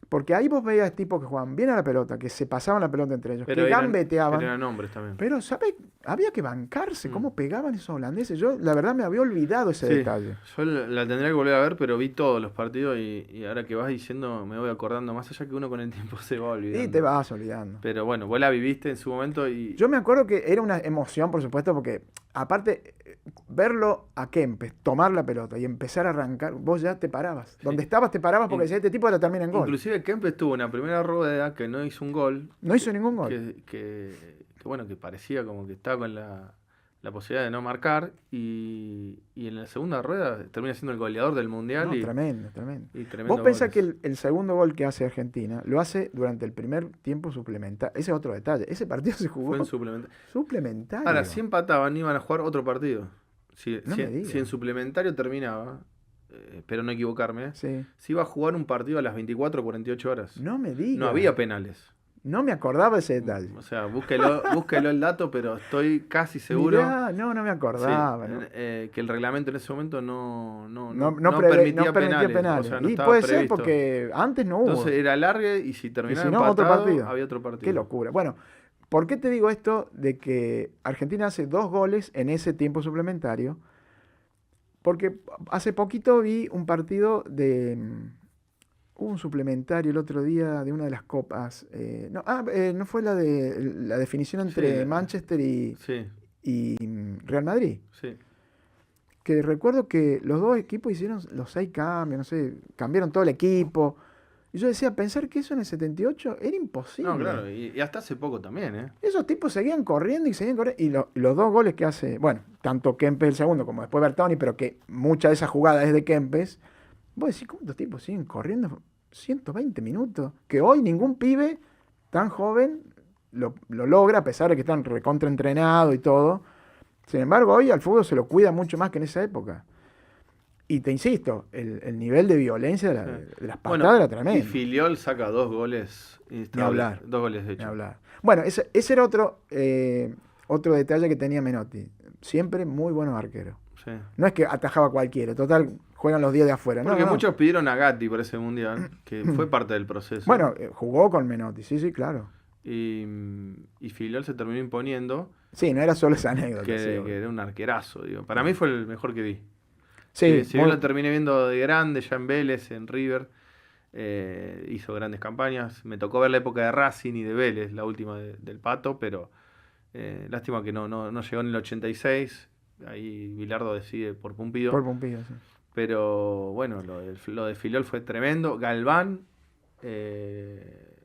porque ahí vos veías tipos que jugaban bien a la pelota, que se pasaban la pelota entre ellos, que gambeteaban. Pero eran hombres también. Pero, ¿sabes? Había que bancarse, cómo pegaban esos holandeses. Yo, la verdad, me había olvidado ese detalle. Yo la tendría que volver a ver, pero vi todos los partidos y ahora que vas diciendo me voy acordando, más allá que uno con el tiempo se va olvidando. Y te vas olvidando. Pero bueno, vos la viviste en su momento y... Yo me acuerdo que era una emoción, por supuesto, porque aparte, verlo a Kempes, tomar la pelota y empezar a arrancar, vos ya te parabas. Donde estabas te parabas porque decías, este tipo la termina en gol. Inclusive Kempes tuvo una primera rueda que no hizo un gol. No hizo ningún gol. Que bueno, que parecía como que estaba con la posibilidad de no marcar y en la segunda rueda termina siendo el goleador del Mundial. No, tremendo. Y tremendo. Vos pensás que el segundo gol que hace Argentina lo hace durante el primer tiempo suplementario. Ese es otro detalle. Ese partido se jugó fue en suplementario. Ahora, si empataban, iban a jugar otro partido. Si en suplementario terminaba, espero no equivocarme, si iba a jugar un partido a las 24 o 48 horas. No me digas. No había penales. No me acordaba ese detalle. O sea, búsquelo el dato, pero estoy casi seguro. Mirá, no me acordaba. Sí, ¿no? Que el reglamento en ese momento no permitía penales. O sea, no y estaba puede previsto. ser porque antes no hubo. Entonces era largue y si terminaba si no, empatado, otro había otro partido. Qué locura. Bueno, ¿por qué te digo esto de que Argentina hace 2 goles en ese tiempo suplementario? Porque hace poquito vi un partido de... Hubo un suplementario el otro día de una de las copas. No fue la definición entre Manchester y Real Madrid. Sí. Que recuerdo que los 2 equipos hicieron los 6 cambios, no sé, cambiaron todo el equipo. Y yo decía, pensar que eso en el 78 era imposible. No, claro, y hasta hace poco también, ¿eh? Esos tipos seguían corriendo. Y los 2 goles que hace, bueno, tanto Kempes el segundo como después Bertoni, pero que mucha de esa jugada es de Kempes. Vos decís, ¿cómo estos tipos siguen corriendo 120 minutos? Que hoy ningún pibe tan joven lo logra, a pesar de que están recontraentrenados y todo. Sin embargo, hoy al fútbol se lo cuida mucho más que en esa época. Y te insisto, el nivel de violencia de las patadas era tremendo. Y Filiol saca 2 goles. Ni hablar. 2 goles de hecho. Ni hablar. Bueno, ese era otro detalle que tenía Menotti. Siempre muy buenos arqueros. Sí. No es que atajaba a cualquiera. Total, juegan los días de afuera. Porque no. muchos pidieron a Gatti por ese mundial, que fue parte del proceso. Bueno, jugó con Menotti, sí, claro. Y Filiol se terminó imponiendo. Sí, no era solo esa anécdota. Que era un arquerazo, digo. Para mí fue el mejor que vi. Sí, si bien lo terminé viendo de grande, ya en Vélez, en River, hizo grandes campañas. Me tocó ver la época de Racing y de Vélez, la última del Pato, pero lástima que no llegó en el 86. Ahí Bilardo decide por Pumpido. Por Pumpido, sí. Pero bueno, lo de Filiol fue tremendo. Galván,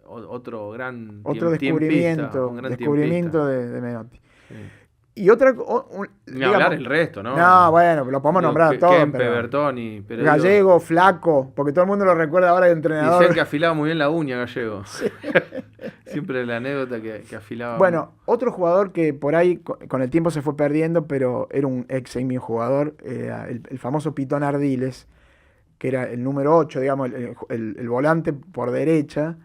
otro gran descubrimiento, un gran descubrimiento de Menotti. Sí. Y otra... Ni hablar el resto, ¿no? No, bueno, lo podemos nombrar a todos. Kempe, Bertoni, pero Gallego, Flaco, porque todo el mundo lo recuerda ahora de entrenador. Dicen que afilaba muy bien la uña, Gallego. Sí. Siempre la anécdota que afilaba. Bueno, otro jugador que por ahí con el tiempo se fue perdiendo, pero era un eximio jugador, el famoso Pitón Ardiles, que era el número 8, digamos, el volante por derecha.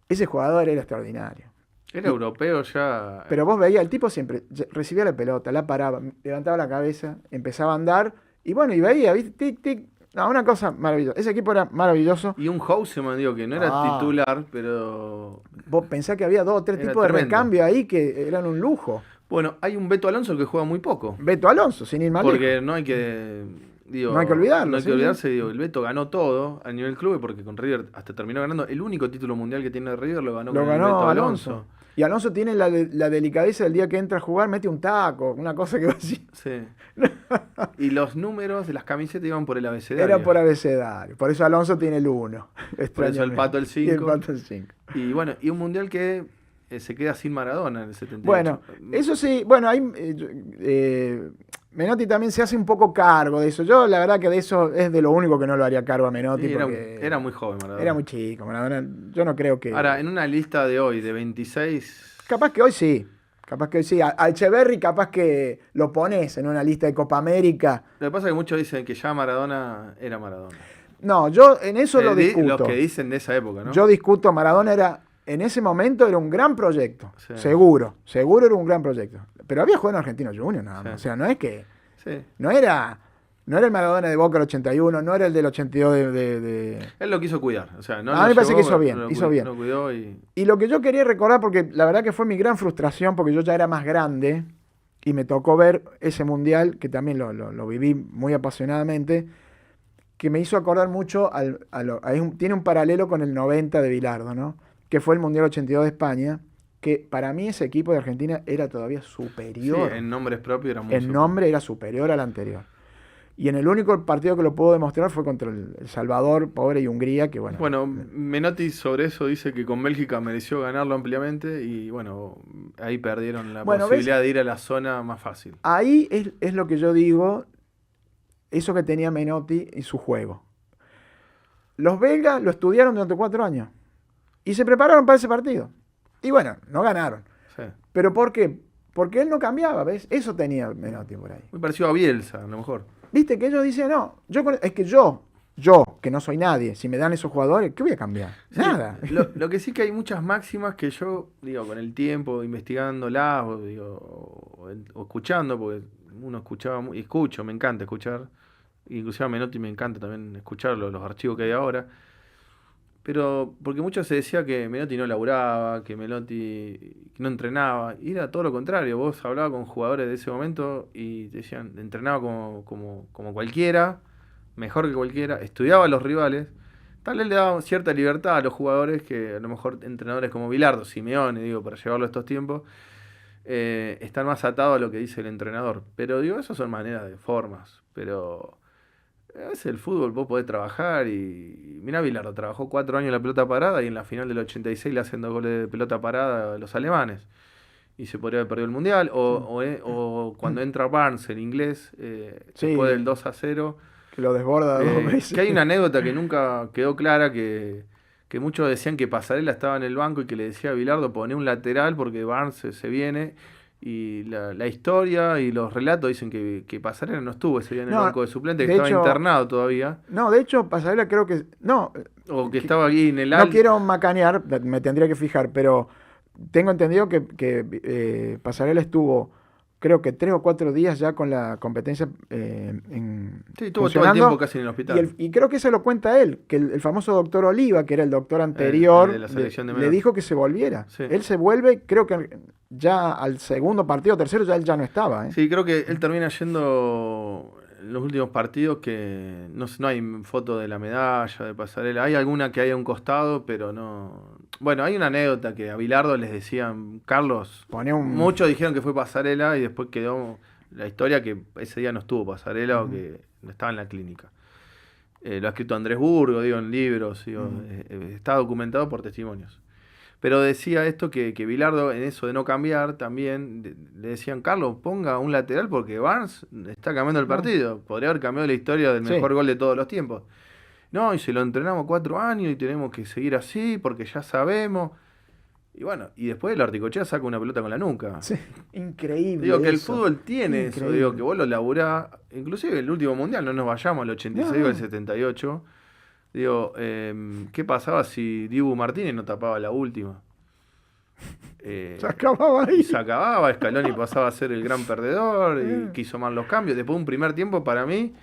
Ese jugador era extraordinario. Era europeo ya. Pero vos veías, el tipo siempre recibía la pelota, la paraba, levantaba la cabeza, empezaba a andar, y bueno, y veía, ¿viste? Tic, tic. No, una cosa maravillosa. Ese equipo era maravilloso. Y un Houseman, digo, que no era titular, pero... Vos pensás que había 2 o 3 tipos de recambio ahí que eran un lujo. Bueno, hay un Beto Alonso que juega muy poco. Beto Alonso, sin ir mal. Porque no hay que... Digo, no hay que olvidarlo. No hay que olvidarse, digo, el Beto ganó todo a nivel club porque con River hasta terminó ganando. El único título mundial que tiene River lo ganó el Beto Alonso. Y Alonso tiene la delicadeza del día que entra a jugar, mete un taco, una cosa que va así. Sí. Y los números de las camisetas iban por el abecedario. Era por abecedario. Por eso Alonso tiene el 1. Por eso el Pato el 5. Y el Pato el 5. Y bueno, y un mundial que se queda sin Maradona en el 78. Bueno, eso sí, bueno, ahí Menotti también se hace un poco cargo de eso. Yo la verdad que de eso es de lo único que no lo haría cargo a Menotti. Era muy joven Maradona. Era muy chico Maradona. Yo no creo que... Ahora, en una lista de hoy de 26... Capaz que hoy sí. A Echeverri capaz que lo pones en una lista de Copa América. Lo que pasa es que muchos dicen que ya Maradona era Maradona. No, yo en eso lo discuto. Los que dicen de esa época, ¿no? Yo discuto, Maradona en ese momento era un gran proyecto. Sí. Seguro era un gran proyecto. Pero había jugado en Argentino Juniors nada más. Sí. O sea, no es que... Sí. No era el Maradona de Boca del 81, no era el del 82 de... Él lo quiso cuidar. O sea, a mí me parece que hizo bien. Lo cuidó y lo que yo quería recordar, porque la verdad que fue mi gran frustración, porque yo ya era más grande y me tocó ver ese mundial, que también lo viví muy apasionadamente, que me hizo acordar mucho, tiene un paralelo con el 90 de Bilardo, ¿no? Que fue el Mundial 82 de España, que para mí ese equipo de Argentina era todavía superior. Sí, en nombres propios era muy superior. En nombre era superior al anterior. Y en el único partido que lo puedo demostrar fue contra El Salvador, pobre, y Hungría, que bueno... Bueno, Menotti sobre eso dice que con Bélgica mereció ganarlo ampliamente y bueno, ahí perdieron la posibilidad de ir a la zona más fácil. Ahí es lo que yo digo, eso que tenía Menotti y su juego. Los belgas lo estudiaron durante 4 años y se prepararon para ese partido. Y bueno, no ganaron. Sí. ¿Pero por qué? Porque él no cambiaba, ¿ves? Eso tenía Menotti por ahí. Muy parecido a Bielsa, a lo mejor. Viste que ellos dicen, no, yo, que no soy nadie, si me dan esos jugadores, ¿qué voy a cambiar? Sí, nada. Lo que sí que hay muchas máximas que yo, digo, con el tiempo, investigándolas, o escuchando, porque uno escuchaba, escucho, me encanta escuchar, inclusive a Menotti me encanta también escuchar los archivos que hay ahora, pero porque mucho se decía que Menotti no laburaba, que Menotti no entrenaba, y era todo lo contrario. Vos hablabas con jugadores de ese momento y te decían, entrenaba como cualquiera, mejor que cualquiera, estudiaba a los rivales, tal vez le daba cierta libertad a los jugadores que a lo mejor entrenadores como Bilardo, Simeone, digo, para llevarlo a estos tiempos, están más atados a lo que dice el entrenador. Pero digo, eso son maneras de formas, pero... A veces el fútbol vos podés trabajar y... Mirá, Bilardo trabajó 4 años en la pelota parada y en la final del 86 le hacen 2 goles de pelota parada a los alemanes. Y se podría haber perdido el Mundial. O cuando entra Barnes, el inglés, después del 2-0. Que lo desborda 2 veces. Que hay una anécdota que nunca quedó clara, que muchos decían que Pasarela estaba en el banco y que le decía a Bilardo, poné un lateral porque Barnes se viene... Y la historia y los relatos dicen que Pasarela no estuvo ese día en el No, banco de suplentes, que de estaba hecho- internado todavía, No, de hecho, Pasarela creo que... No, o que estaba aquí en el no quiero macanear, me tendría que fijar, pero tengo entendido que Pasarela estuvo, creo que 3 o 4 días ya con la competencia Sí, estuvo todo el funcionando, tiempo casi en el hospital. y creo que eso lo cuenta él, que el famoso doctor Oliva, que era el doctor anterior, el de la selección de le menores. dijo que se volviera. Sí. Él se vuelve, creo que ya al segundo partido, tercero, ya él ya no estaba. Sí, creo que él termina yendo en los últimos partidos que no hay foto de la medalla, de Pasarela. Hay alguna que hay a un costado, pero no... Bueno, hay una anécdota que a Bilardo les decían, Carlos, Pone un... muchos dijeron que fue Pasarela y después quedó la historia que ese día no estuvo Pasarela o que no estaba en la clínica. Lo ha escrito Andrés Burgo, digo, en libros, digo, está documentado por testimonios. Pero decía esto que Bilardo, en eso de no cambiar, también le decían, Carlos, ponga un lateral porque Barnes está cambiando el partido. Podría haber cambiado la historia del Sí. mejor gol de todos los tiempos. No, y se lo entrenamos 4 años y tenemos que seguir así porque ya sabemos. Y bueno, y después el Articochea saca una pelota con la nuca. Sí, increíble. Digo que el eso. fútbol tiene eso, Increíble. digo que vos lo laburás, inclusive el último mundial, no nos vayamos al 86 o al 78. Digo, ¿qué pasaba si Dibu Martínez no tapaba la última? Se acababa ahí. Y se acababa, Scaloni pasaba a ser el gran perdedor y quiso mal los cambios. Después de un primer tiempo para mí,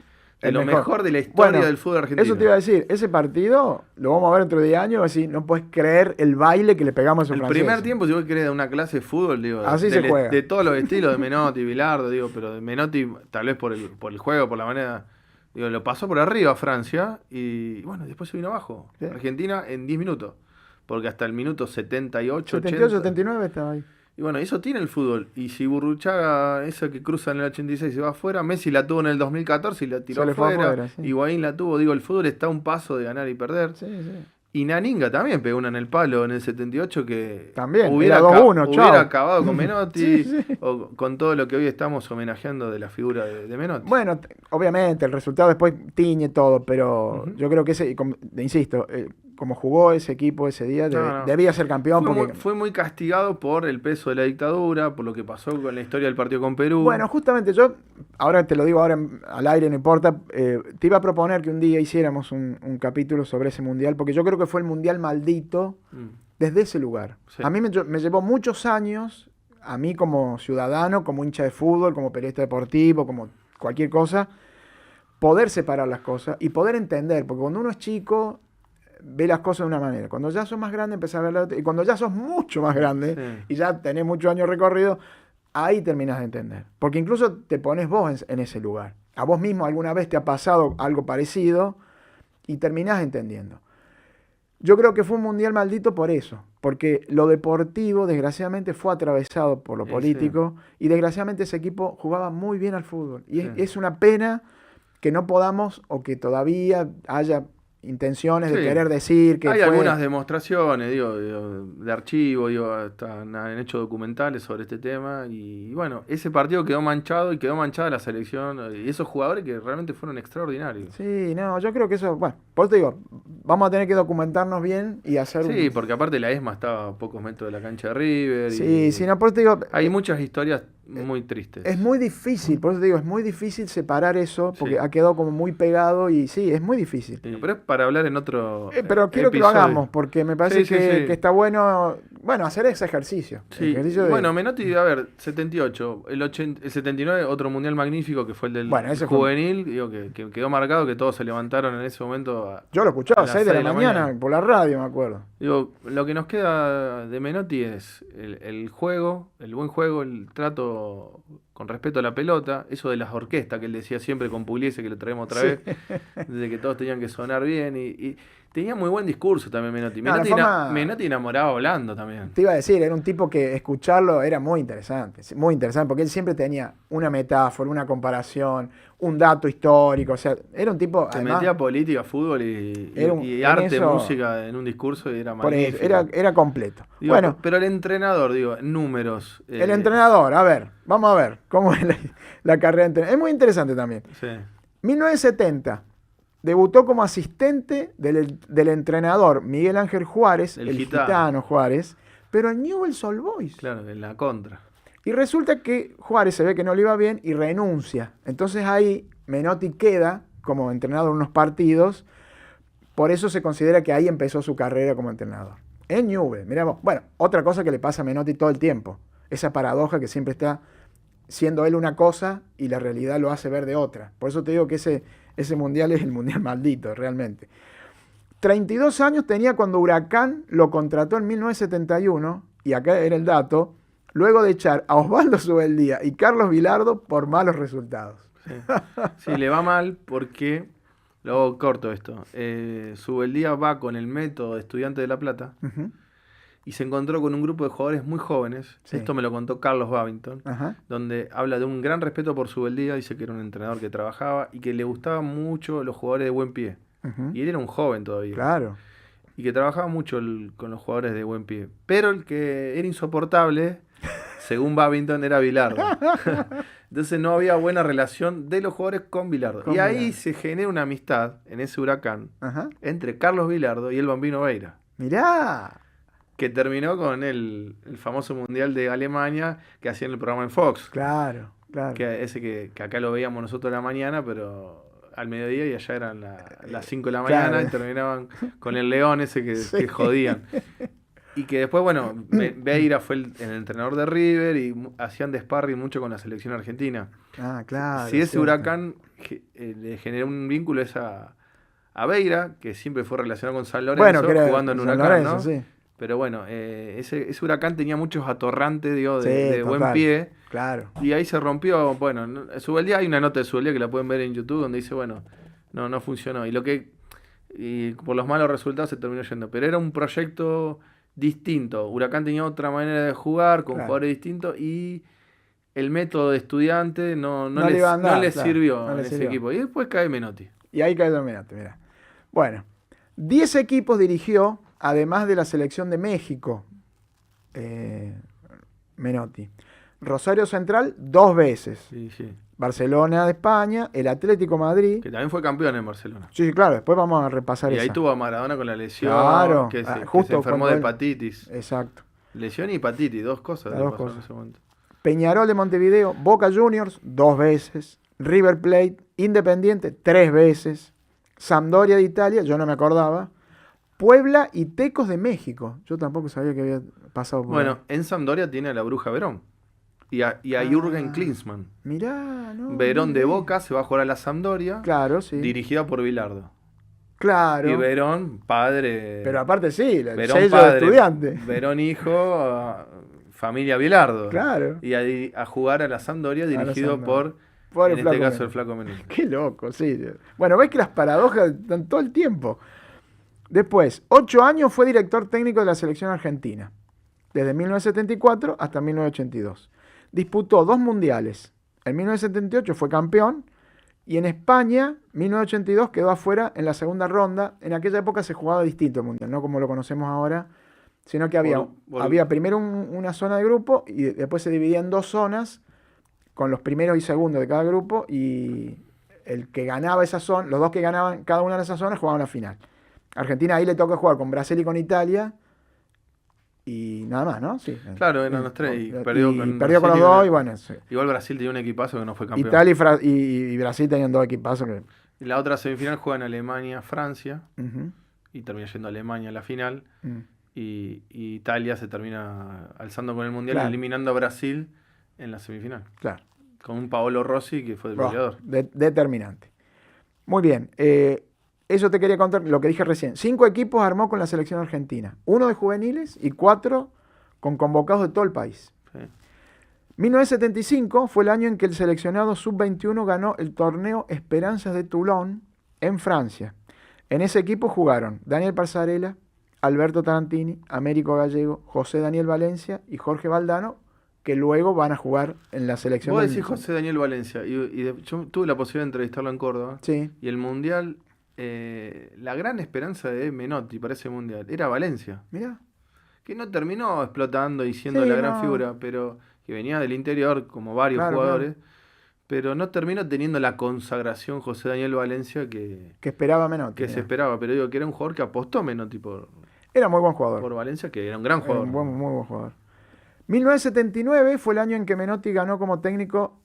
de El lo mejor. mejor de la historia Bueno, del fútbol argentino. Eso te iba a decir, ese partido lo vamos a ver dentro de 10 años, así no puedes creer el baile que le pegamos a esos El franceses. primer tiempo, si vos querés dar una clase de fútbol, digo, Así se juega. de todos los estilos, de Menotti, Bilardo, digo, pero de Menotti, tal vez por el juego, por la manera, digo, lo pasó por arriba a Francia y bueno, después se vino abajo. Sí. Argentina en 10 minutos, porque hasta el minuto 78, 78, 80. 79 estaba ahí. Y bueno, eso tiene el fútbol. Y si Burruchaga, esa que cruza en el 86 se va afuera, Messi la tuvo en el 2014 y la tiró Se le fue afuera. afuera, sí. Higuaín la tuvo. Digo, el fútbol está a un paso de ganar y perder. Sí, sí. Y Naninga también pegó una en el palo en el 78 que También, hubiera, era 2-1, hubiera chao. acabado con Menotti Sí, sí. o con todo lo que hoy estamos homenajeando de la figura de Menotti. Bueno, obviamente el resultado después tiñe todo, pero Ujú. yo creo que ese, insisto, como jugó ese equipo ese día, No. debía ser campeón. Porque, Fue muy castigado por el peso de la dictadura, por lo que pasó con la historia del partido con Perú. bueno, justamente yo, ahora te lo digo ahora al aire, no importa, te iba a proponer que un día hiciéramos un capítulo sobre ese mundial, porque yo creo que fue el mundial maldito Mm. desde ese lugar. Sí. A mí me llevó muchos años, a mí como ciudadano, como hincha de fútbol, como periodista deportivo, como cualquier cosa, poder separar las cosas y poder entender, porque cuando uno es chico ve las cosas de una manera, cuando ya sos más grande empezás a verlas de otra, y cuando ya sos mucho más grande Sí. y ya tenés muchos años recorrido, ahí terminás de entender, porque incluso te pones vos en ese lugar. A vos mismo alguna vez te ha pasado algo parecido y terminás entendiendo. Yo creo que fue un mundial maldito por eso, porque lo deportivo desgraciadamente fue atravesado por lo Sí. político y desgraciadamente ese equipo jugaba muy bien al fútbol. Y Sí. es una pena que no podamos o que todavía haya intenciones de Sí. querer decir que Hay fue... algunas demostraciones, digo, de archivo, digo, han hecho documentales sobre este tema y bueno, ese partido quedó manchado y quedó manchada la selección y esos jugadores que realmente fueron extraordinarios. Sí, no, yo creo que eso... Bueno, por eso te digo, vamos a tener que documentarnos bien y hacer Sí, un... porque aparte la ESMA estaba a pocos metros de la cancha de River. Sí, sí, no, por eso te digo... Hay muchas historias muy tristes. Es muy difícil, por eso te digo, es muy difícil separar eso, porque Sí. ha quedado como muy pegado y sí, es muy difícil. Sí, pero es para hablar en otro Pero quiero que lo episodio. hagamos, porque me parece Sí, sí, que, sí. que está bueno, hacer ese ejercicio. El Sí, ejercicio de- bueno, Menotti, a ver, 78, el 79, otro mundial magnífico que fue el del Bueno, ese fue- juvenil, digo, que quedó marcado, que todos se levantaron en ese momento. Yo lo escuchaba a a las 6 de la 6 de la mañana mañana. por la radio, me acuerdo. Digo, lo que nos queda de Menotti es el juego, el buen juego, el trato con respeto a la pelota, eso de las orquestas que él decía siempre con Pugliese, que lo traemos otra Sí. vez, de que todos tenían que sonar bien y tenía muy buen discurso también Menotti. No, la Menotti, forma- Menotti enamoraba hablando también. Te iba a decir, era un tipo que escucharlo era muy interesante, porque él siempre tenía una metáfora, una comparación, un dato histórico, o sea, era un tipo... Se además, metía política, fútbol y Era en arte, eso- música en un discurso y era por eso, magnífico. era completo. Digo, Bueno, pero el entrenador, digo, números. el entrenador, a ver, vamos a ver cómo es la carrera de entrenador. Es muy interesante también. Sí. 1970, debutó como asistente del entrenador Miguel Ángel Juárez, El el gitano. gitano Juárez, pero en Newell's Old Boys. Claro, en la contra. Y resulta que Juárez se ve que no le iba bien y renuncia. Entonces ahí Menotti queda como entrenador en unos partidos. Por eso se considera que ahí empezó su carrera como entrenador. En Newell's, mirá, bueno, otra cosa que le pasa a Menotti todo el tiempo. Esa paradoja que siempre está siendo él una cosa y la realidad lo hace ver de otra. Por eso te digo que ese mundial es el mundial maldito, realmente. 32 años tenía cuando Huracán lo contrató en 1971, y acá era el dato, luego de echar a Osvaldo Subeldía y Carlos Vilardo por malos resultados. Sí, sí, le va mal porque, luego corto esto, Subeldía va con el método de Estudiante de La Plata Uh-huh. y se encontró con un grupo de jugadores muy jóvenes. Sí. Esto me lo contó Carlos Babington, Ajá. donde habla de un gran respeto por Subeldía, dice que era un entrenador que trabajaba y que le gustaban mucho los jugadores de buen pie. Uh-huh. Y él era un joven todavía. Claro. Y que trabajaba mucho con los jugadores de buen pie. Pero el que era insoportable, según Babington, era Vilardo. Entonces no había buena relación de los jugadores con Vilardo. Con Y ahí Vilardo. se genera una amistad en ese Huracán Ajá. entre Carlos Vilardo y el Bambino Veira, Mirá. que terminó con el famoso Mundial de Alemania que hacían el programa en Fox. Claro, claro. Ese que acá lo veíamos nosotros a la mañana, pero al mediodía y allá eran las 5 de la Claro. mañana y terminaban con el león ese que, Sí. que jodían. Y que después, bueno, Veira fue el entrenador de River y hacían de sparring mucho con la selección argentina. Ah, claro. Si ese cierto. Huracán le generó un vínculo es a Veira, que siempre fue relacionado con San Lorenzo, Bueno, que era jugando en San Huracán, Lorenzo, ¿no? sí. Pero bueno, ese Huracán tenía muchos atorrantes, digo, Sí, de buen total. pie. Claro. Y ahí se rompió, bueno, Subeldía, hay una nota de Subeldía que la pueden ver en YouTube donde dice, bueno, no funcionó. Y por los malos resultados se terminó yendo. Pero era un proyecto distinto. Huracán tenía otra manera de jugar, con Claro. jugadores distintos, y el método de estudiante no No le iba a andar, no le claro, sirvió no le en ese sirvió. equipo. Y después cae Menotti. Y ahí cae Dominante, mira. Bueno, 10 equipos dirigió, además de la selección de México, Menotti. Rosario Central 2 veces. Sí, sí. Barcelona de España, el Atlético Madrid. Que también fue campeón en Barcelona. Sí, claro, después vamos a repasar Y esa. ahí tuvo a Maradona con la lesión, Claro, que se justo enfermó cuando de él- hepatitis. Exacto. Lesión y hepatitis, dos cosas. Las le dos pasaron cosas. en ese momento. Peñarol de Montevideo, Boca Juniors 2 veces, River Plate, Independiente 3 veces, Sampdoria de Italia, yo no me acordaba, Puebla y Tecos de México. Yo tampoco sabía que había pasado por Bueno, en Sampdoria tiene a la Bruja Verón y a Jürgen Klinsmann. Mirá, no. Verón no de vi. Boca se va a jugar a la Sampdoria, Claro, sí. dirigida por Bilardo. Claro. Y Verón, padre. Pero aparte sí, el Verón sello padre, de estudiante. Verón hijo, familia Bilardo. Claro. Y a jugar a la Sampdoria, la dirigido Sampdoria. por, Por el en este Flaco caso, Menotti. el Flaco Menotti. Qué loco, sí. Bueno, ves que las paradojas están todo el tiempo. Después, 8 años fue director técnico de la selección argentina, desde 1974 hasta 1982. Disputó 2 mundiales. En 1978 fue campeón y en España, 1982, quedó afuera en la segunda ronda. En aquella época se jugaba distinto el mundial, no como lo conocemos ahora, sino que había primero una zona de grupo y después se dividía en 2 zonas con los primeros y segundos de cada grupo, y el que ganaba esa zona, los 2 que ganaban cada una de esas zonas jugaban la final. Argentina ahí le toca jugar con Brasil y con Italia y nada más, ¿no? Sí. Claro, eran los 3 y perdió con perdió con los Brasil 2 y bueno, sí. Igual Brasil tenía un equipazo que no fue campeón. Italia y Brasil tenían 2 equipazos que... Y la otra semifinal juega en Alemania, Francia, Ujú. y termina yendo a Alemania a la final. Mm. Y Italia se termina alzando con el Mundial, Claro. eliminando a Brasil en la semifinal. Claro. Con un Paolo Rossi que fue el goleador. Determinante. Muy bien. Eso te quería contar, lo que dije recién. 5 equipos armó con la selección argentina. 1 de juveniles y 4 con convocados de todo el país. Sí. 1975 fue el año en que el seleccionado sub-21 ganó el torneo Esperanzas de Toulon en Francia. En ese equipo jugaron Daniel Passarella, Alberto Tarantini, Américo Gallego, José Daniel Valencia y Jorge Valdano, que luego van a jugar en la selección. Vos del- decís José Daniel Valencia, yo tuve la posibilidad de entrevistarlo en Córdoba. Sí, Y el Mundial, la gran esperanza de Menotti para ese Mundial era Valencia. mirá. Que no terminó explotando y siendo Sí, la gran no. figura, pero que venía del interior como varios Claro, jugadores. Pero no terminó teniendo la consagración José Daniel Valencia que Que esperaba Menotti. se mirá. esperaba. Pero digo que era un jugador que apostó Menotti Era muy buen jugador. por Valencia, que era un gran Era jugador. un muy buen jugador. 1979 fue el año en que Menotti ganó como técnico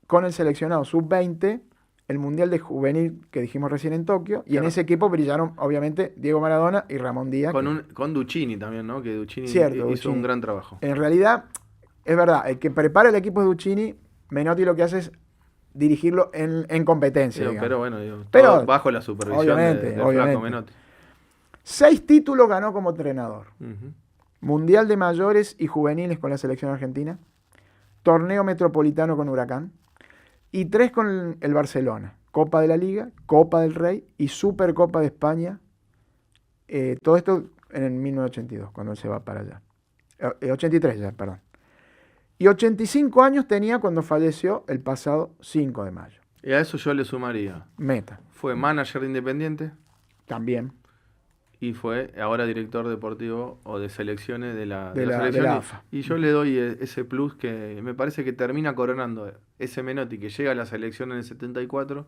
con el seleccionado sub-20 el Mundial de Juvenil que dijimos recién en Tokio, y en ese equipo brillaron obviamente Diego Maradona y Ramón Díaz. Con Duccini también, ¿no? Que Duccini Cierto, hizo un gran trabajo. En realidad, es verdad, el que prepara el equipo es Duccini, Menotti lo que hace es dirigirlo en competencia. Pero bueno, pero, bajo la supervisión del flaco Menotti. 6 títulos ganó como entrenador. Mundial de mayores y juveniles con la selección argentina, torneo metropolitano con Huracán y 3 con el Barcelona, Copa de la Liga, Copa del Rey y Supercopa de España. Todo esto en el 1982, cuando él se va para allá. 83 ya, perdón. Y 85 años tenía cuando falleció el pasado 5 de mayo. Y a eso yo le sumaría. Meta. Fue manager de Independiente. También. Y fue ahora director deportivo o de selecciones de la selección. De la AFA. Y yo le doy ese plus que me parece que termina coronando ese Menotti que llega a la selección en el 74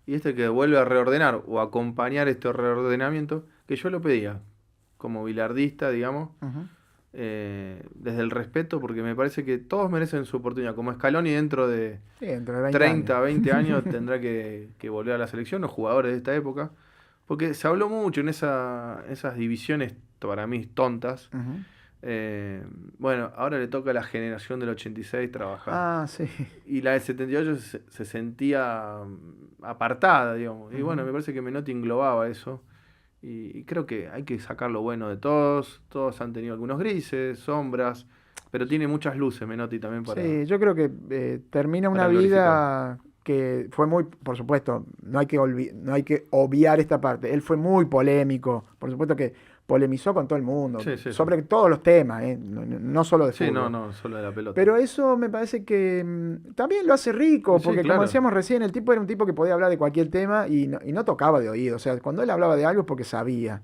y que vuelve a reordenar o acompañar este reordenamiento que yo lo pedía como bilardista, digamos. Desde el respeto, porque me parece que todos merecen su oportunidad. Como Scaloni dentro de 30, 20 años tendrá que volver a la selección, los jugadores de esta época, porque se habló mucho en esas divisiones para mí tontas. Bueno, ahora le toca a la generación del 86 trabajar. Sí. Y la del 78 se sentía apartada, digamos. Y bueno, me parece que Menotti englobaba eso. Y creo que hay que sacar lo bueno de todos. Todos han tenido algunos grises, sombras, pero tiene muchas luces Menotti también para... Sí, yo creo que termina una vida que fue muy, por supuesto, no hay que obviar esta parte. Él fue muy polémico, por supuesto que polemizó con todo el mundo, sobre todos los temas, no solo de fútbol. No, solo de la pelota. Pero eso me parece que también lo hace rico, porque como decíamos recién, el tipo era un tipo que podía hablar de cualquier tema y no tocaba de oído. O sea, cuando él hablaba de algo es porque sabía.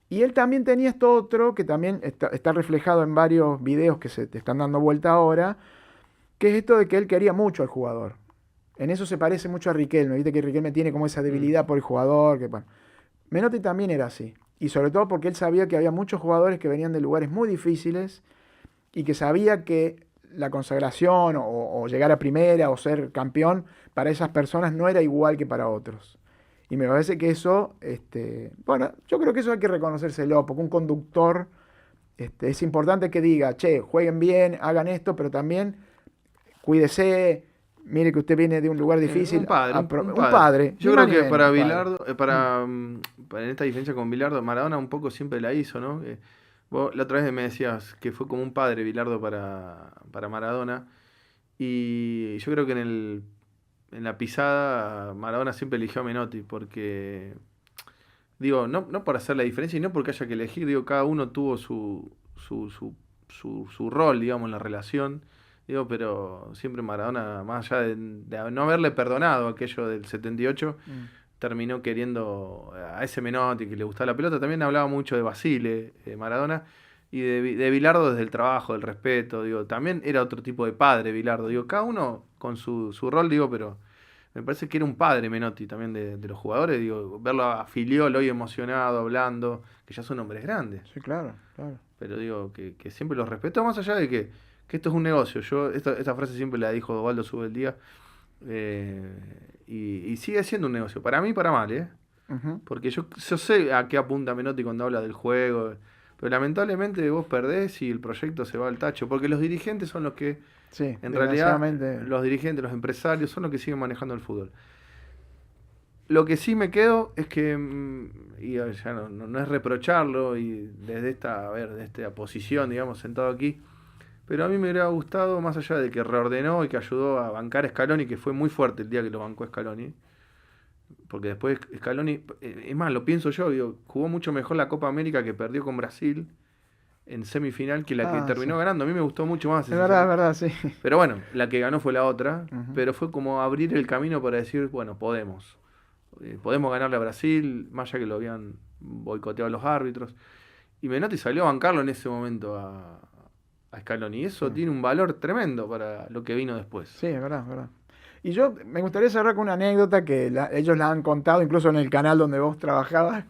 Y él también tenía esto otro, que también está reflejado en varios videos que se te están dando vuelta ahora, que es esto de que él quería mucho al jugador. En eso se parece mucho a Riquelme. Viste que Riquelme tiene como esa debilidad por el jugador. Menotti también era así. Y sobre todo porque él sabía que había muchos jugadores que venían de lugares muy difíciles y que sabía que la consagración o llegar a primera o ser campeón para esas personas no era igual que para otros. Y me parece que eso, bueno, yo creo que eso hay que reconocérselo, porque un conductor es importante que diga, che, jueguen bien, hagan esto, pero también cuídese. Mire que usted viene de un lugar difícil. Un padre. Yo creo que para Bilardo, en esta diferencia con Bilardo, Maradona un poco siempre la hizo, ¿no? Vos la otra vez me decías que fue como un padre Bilardo para Maradona. Y yo creo que en la pisada Maradona siempre eligió a Menotti, porque, digo, no por hacer la diferencia y no porque haya que elegir, digo, cada uno tuvo su rol, digamos, en la relación. Digo, pero siempre Maradona, más allá de no haberle perdonado aquello del 78, terminó queriendo a ese Menotti que le gustaba la pelota. También hablaba mucho de Basile, Maradona, y de Bilardo desde el trabajo, del respeto. Digo, también era otro tipo de padre Bilardo. Digo, cada uno con su rol, digo, pero me parece que era un padre Menotti también de los jugadores. Digo, verlo a Filiol hoy emocionado, hablando, que ya son hombres grandes. Sí, claro. Pero digo, que siempre los respetó, más allá de que esto es un negocio. Esta frase siempre la dijo Osvaldo Subeldía, y sigue siendo un negocio. Para mí y para mal, porque yo sé a qué apunta Menotti cuando habla del juego, pero lamentablemente vos perdés y el proyecto se va al tacho, porque los dirigentes son los que, en realidad, los dirigentes, los empresarios, son los que siguen manejando el fútbol. Lo que sí me quedo es que, y ya no es reprocharlo, y desde esta posición, digamos, sentado aquí, pero a mí me hubiera gustado, más allá de que reordenó y que ayudó a bancar a Scaloni, que fue muy fuerte el día que lo bancó Scaloni, porque después Scaloni, es más, lo pienso yo, digo, jugó mucho mejor la Copa América que perdió con Brasil en semifinal que la que terminó ganando. A mí me gustó mucho más. Es verdad, sí. Pero bueno, la que ganó fue la otra, pero fue como abrir el camino para decir, bueno, podemos ganarle a Brasil, más allá que lo habían boicoteado los árbitros. Y Menotti salió a bancarlo en ese momento a Scaloni, y eso tiene un valor tremendo para lo que vino después. Sí, es verdad. Y yo me gustaría cerrar con una anécdota que ellos la han contado, incluso en el canal donde vos trabajabas,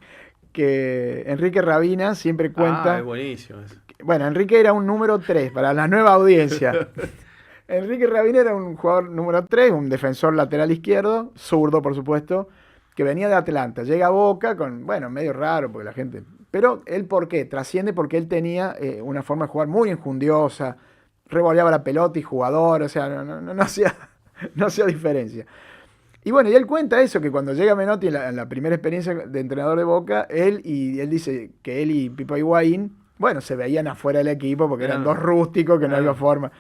que Enrique Rabina siempre cuenta... es buenísimo eso. Bueno, Enrique era un número 3 para la nueva audiencia. Enrique Rabina era un jugador número 3, un defensor lateral izquierdo, zurdo por supuesto, que venía de Atlanta. Llega a Boca con, bueno, medio raro porque la gente... Pero él, ¿por qué? Trasciende porque él tenía una forma de jugar muy enjundiosa, revoleaba la pelota y jugador, o sea, no hacía diferencia. Y bueno, y él cuenta eso, que cuando llega Menotti en la primera experiencia de entrenador de Boca, él dice que él y Pipo Higuaín, bueno, se veían afuera del equipo porque eran dos rústicos que no había forma.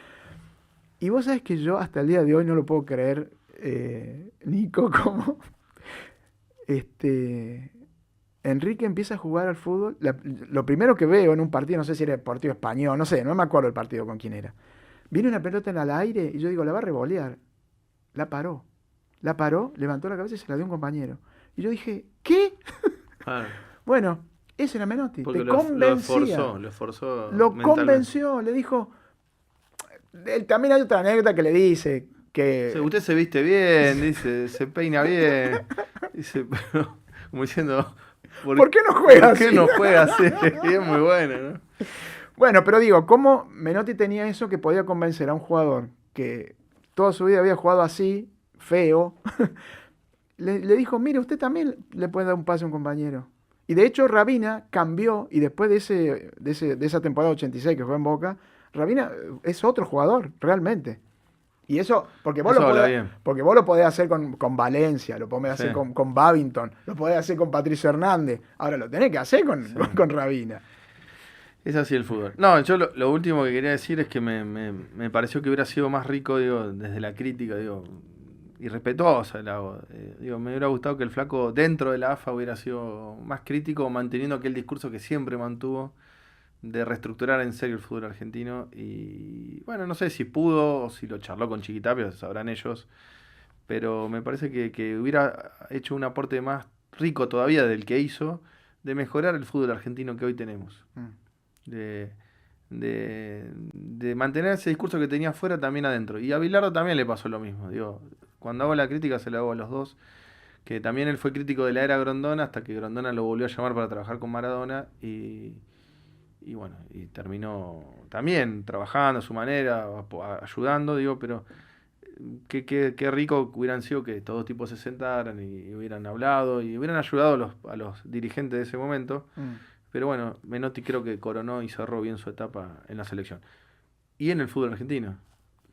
Y vos sabés que yo hasta el día de hoy no lo puedo creer, Nico, como Enrique empieza a jugar al fútbol. Lo primero que veo en un partido, no sé si era el partido español, no sé, no me acuerdo el partido con quién era. Viene una pelota en el aire y yo digo, la va a revolear. La paró, levantó la cabeza y se la dio a un compañero. Y yo dije, ¿qué? Bueno, ese era Menotti. Porque te convencía. Lo esforzó. Lo convenció, le dijo... También hay otra anécdota que le dice que... Usted se viste bien, dice, se peina bien. Dice, pero, como diciendo... ¿Por qué no juega así? ¿Por qué no juega así? Y es muy bueno, ¿no? Bueno, pero digo, ¿cómo Menotti tenía eso que podía convencer a un jugador que toda su vida había jugado así, feo? le dijo, mire, usted también le puede dar un pase a un compañero. Y de hecho Rabina cambió, y después de esa temporada 86 que jugó en Boca, Rabina es otro jugador, realmente. Y eso, porque vos lo podés hacer con Valencia, lo podés hacer con Babington, lo podés hacer con Patricio Hernández. Ahora lo tenés que hacer con Rabina. Es así el fútbol. No, yo lo último que quería decir es que me pareció que hubiera sido más rico, digo, desde la crítica, digo, y respetuosa, digo, me hubiera gustado que el flaco dentro de la AFA hubiera sido más crítico, manteniendo aquel discurso que siempre mantuvo de reestructurar en serio el fútbol argentino. Y bueno, no sé si pudo o si lo charló con Chiquitapia, sabrán ellos, pero me parece que hubiera hecho un aporte más rico todavía del que hizo, de mejorar el fútbol argentino que hoy tenemos. De mantener ese discurso que tenía afuera también adentro. Y a Bilardo también le pasó lo mismo. Digo, cuando hago la crítica se la hago a los dos, que también él fue crítico de la era Grondona hasta que Grondona lo volvió a llamar para trabajar con Maradona y bueno, y terminó también trabajando a su manera, ayudando, digo, pero qué rico hubieran sido que todos tipos se sentaran y hubieran hablado y hubieran ayudado a los dirigentes de ese momento. Pero bueno, Menotti creo que coronó y cerró bien su etapa en la selección. Y en el fútbol argentino.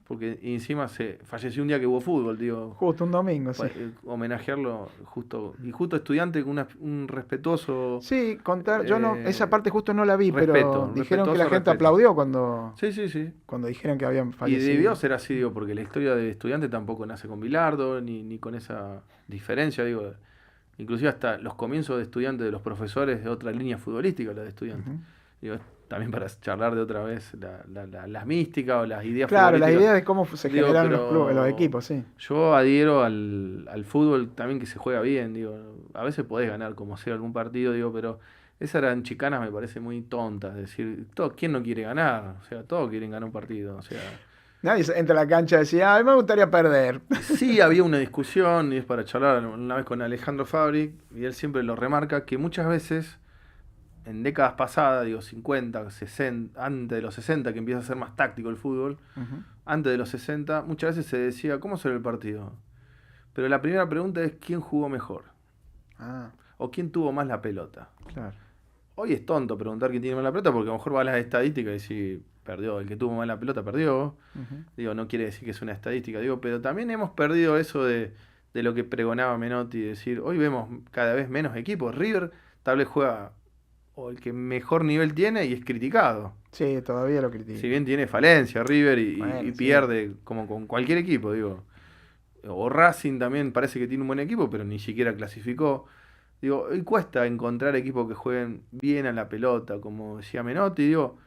Porque encima se falleció un día que hubo fútbol, digo. Justo un domingo, sí. Homenajearlo justo. Y justo Estudiante con un respetuoso... Sí, yo no, esa parte justo no la vi, pero dijeron que la gente respeto. Aplaudió cuando... Sí. Cuando dijeron que habían fallecido. Y debió ser así, digo, porque la historia de Estudiante tampoco nace con Bilardo, ni con esa diferencia, digo. Inclusive hasta los comienzos de Estudiantes de los profesores de otra línea futbolística, la de Estudiantes. Digo, también para charlar de otra vez las místicas o las ideas futbolísticas. Claro, las ideas de cómo se generaron los clubes, los equipos, sí. Yo adhiero al fútbol también que se juega bien, digo. A veces podés ganar como sea algún partido, digo, pero esas eran chicanas, me parece muy tontas. Es decir, ¿quién no quiere ganar? O sea, todos quieren ganar un partido, o sea... Nadie entra a la cancha y decía, a mí me gustaría perder. Sí, había una discusión, y es para charlar una vez con Alejandro Fabri, y él siempre lo remarca, que muchas veces, en décadas pasadas, digo 50, 60, antes de los 60, que empieza a ser más táctico el fútbol, antes de los 60, muchas veces se decía, ¿cómo será el partido? Pero la primera pregunta es, ¿quién jugó mejor? O ¿quién tuvo más la pelota? Claro. Hoy es tonto preguntar quién tiene más la pelota, porque a lo mejor va a las estadísticas y si perdió, el que tuvo más la pelota perdió. Digo, no quiere decir que es una estadística, digo, pero también hemos perdido eso de lo que pregonaba Menotti, decir, hoy vemos cada vez menos equipos. River tal vez juega o el que mejor nivel tiene y es criticado. Sí, todavía lo critica. Si bien tiene falencia River y pierde como con cualquier equipo, digo. O Racing también parece que tiene un buen equipo, pero ni siquiera clasificó. Digo, hoy cuesta encontrar equipos que jueguen bien a la pelota, como decía Menotti, digo,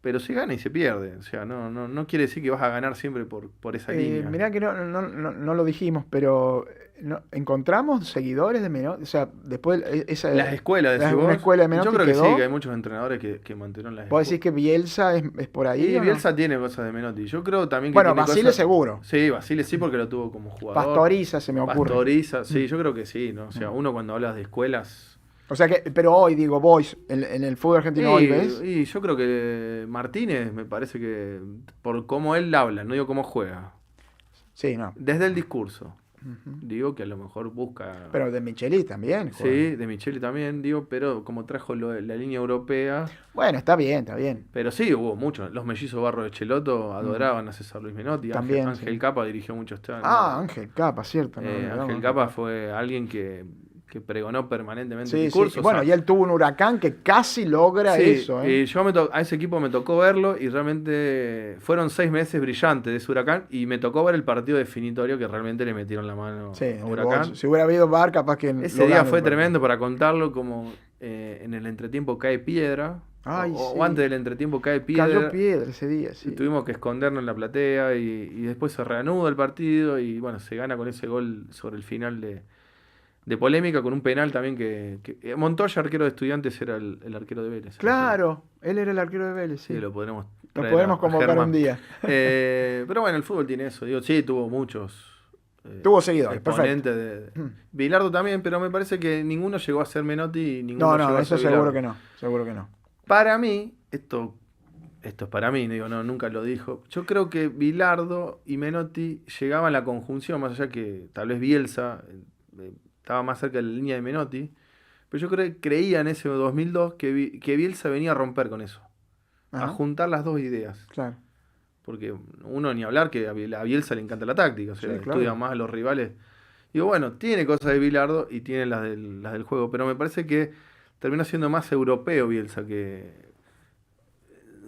pero se gana y se pierde. O sea, no quiere decir que vas a ganar siempre por esa línea. Mirá que no lo dijimos, pero ¿encontramos seguidores de Menotti? O sea, después las escuelas, decís vos. Una escuela de Menotti. Yo creo quedó. Que sí, que hay muchos entrenadores que mantuvieron las escuelas. ¿Vos decís que Bielsa es por ahí? Sí, Bielsa tiene cosas de Menotti. Yo creo también que bueno, tiene Basile cosas... seguro. Sí, Basile sí, porque lo tuvo como jugador. Pastoriza se me ocurre. Pastoriza, sí, yo creo que sí, ¿no? O sea, uno cuando hablas de escuelas, O sea que, pero hoy, digo, vos, en el fútbol argentino hoy, ¿ves? Y yo creo que Martínez me parece que por cómo él habla, no digo cómo juega, Sí, no. desde el discurso, Ujú. digo que a lo mejor busca... Pero de Michelis también. juega. Sí, de Micheli también, digo, pero como trajo la línea europea, Bueno, está bien, está bien. pero sí, hubo muchos. Los mellizos Barro de Cheloto adoraban a César Luis Menotti. También, Ángel sí. Capa dirigió mucho este año. Ángel Capa, cierto. no, Ángel Capa fue alguien que pregonó permanentemente Sí, el sí. discurso. Y bueno, y él tuvo un huracán que casi logra eso, ¿eh? y yo a ese equipo me tocó verlo y realmente fueron 6 meses brillantes de ese Huracán y me tocó ver el partido definitorio que realmente le metieron la mano Sí, a en el Huracán. bolso. Si hubiera habido VAR, capaz que Ese lo día gana fue el tremendo para contarlo, como en el entretiempo cae piedra, Ay, o sí. antes del entretiempo cae partido. piedra. Cayó piedra ese día, sí. Tuvimos que escondernos en la platea y después se reanuda el partido y bueno, se gana con ese gol sobre el final de polémica, con un penal también que Montoya, arquero de Estudiantes, era el arquero de Vélez. Claro, él era el arquero de Vélez, sí. Sí, lo podremos Lo traer podemos a convocar Germán. un día. Pero bueno, el fútbol tiene eso. Digo, sí, tuvo muchos. Tuvo seguidores, exponentes perfecto. de Bilardo también, pero me parece que ninguno llegó a ser Menotti y ninguno No, llegó no, a eso ser seguro Bilardo. que no. Seguro que no. Para mí, esto es para mí, digo, no, nunca lo dijo. Yo creo que Bilardo y Menotti llegaban a la conjunción, más allá que tal vez Bielsa estaba más cerca de la línea de Menotti, pero yo creía en ese 2002 que Bielsa venía a romper con eso, a Ajá, juntar las dos ideas. claro. Porque uno ni hablar que a Bielsa le encanta la táctica, o sea, Sí, claro. estudia más a los rivales. Digo, bueno, tiene cosas de Bilardo y tiene las del juego, pero me parece que terminó siendo más europeo Bielsa, que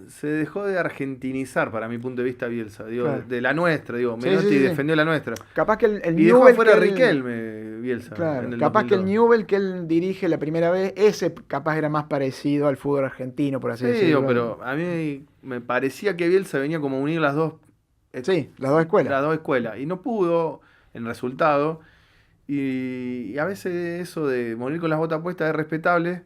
se dejó de argentinizar para mi punto de vista Bielsa, digo, Claro. de la nuestra, digo, Sí, Menotti sí, sí. defendió la nuestra. Capaz que el Y dejó Newell afuera a que él- Riquelme Bielsa. Claro, en el capaz que el 2002. Newell que él dirige la primera vez, ese capaz era más parecido al fútbol argentino, por así Sí, decirlo. digo, pero a mí me parecía que Bielsa venía como a unir las dos Sí, las dos escuelas. las dos escuelas. Y no pudo en resultado. Y a veces eso de morir con las botas puestas es respetable.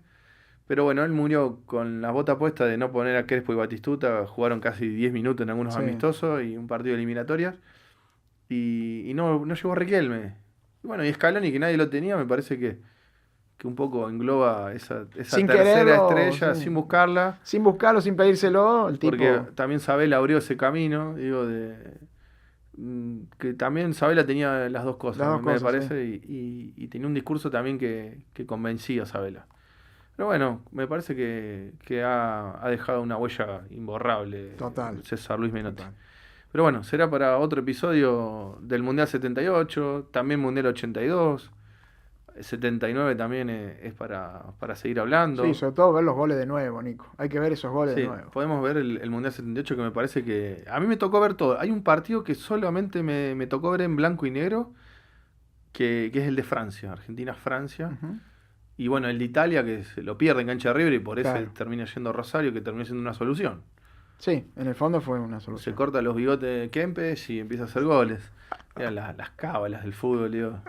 Pero bueno, él murió con las botas puestas de no poner a Crespo y Batistuta. Jugaron casi 10 minutos en algunos Sí. amistosos y un partido de eliminatorias. Y no llegó Riquelme. Y bueno, y Scaloni, que nadie lo tenía, me parece que un poco engloba esa Sin tercera quererlo, estrella sí. sin buscarla. Sin buscarlo, sin pedírselo, el tipo. Porque también Sabela abrió ese camino, digo, que también Sabela tenía las dos cosas, Las dos me cosas, parece, y tenía un discurso también que convencía a Sabela. Pero bueno, me parece que ha dejado una huella imborrable Total. César Luis Menotti. Total. Pero bueno, será para otro episodio del Mundial 78, también Mundial 82. 79 también es para seguir hablando. Sí, sobre todo ver los goles de nuevo, Nico. Hay que ver esos goles Sí, de nuevo. podemos ver el Mundial 78, que me parece que... A mí me tocó ver todo. Hay un partido que solamente me tocó ver en blanco y negro, que es el de Francia, Argentina-Francia. Ujú. Y bueno, el de Italia, que se lo pierde en cancha de River y por eso Claro. termina yendo a Rosario, que termina siendo una solución. Sí, en el fondo fue una Se solución. corta los bigotes de Kempes y empieza a hacer goles. Eran las cábalas del fútbol, digo,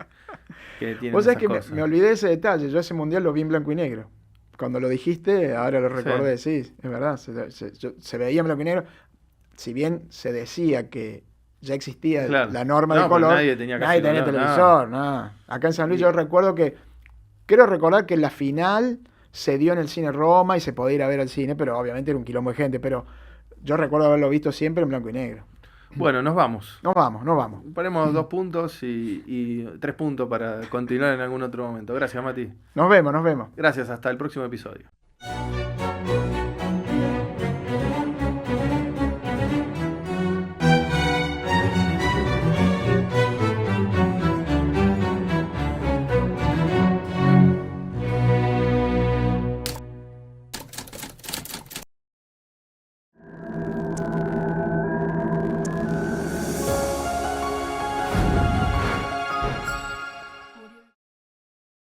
que tienen Vos sabés esas que cosas. me olvidé de ese detalle. Yo ese mundial lo vi en blanco y negro. Cuando lo dijiste, ahora lo recordé. Sí, es verdad. Se veía en blanco y negro. Si bien se decía que ya existía Claro. la norma No, de pero color, nadie tenía casi color, televisor. Nada. Acá en San Luis Y- yo recuerdo que... Quiero recordar que la final se dio en el Cine Roma y se podía ir a ver al cine, pero obviamente era un quilombo de gente. Pero yo recuerdo haberlo visto siempre en blanco y negro. Bueno, nos vamos. Nos vamos, nos vamos. Ponemos 2 puntos y 3 puntos para continuar en algún otro momento. Gracias, Mati. Nos vemos, nos vemos. Gracias, hasta el próximo episodio.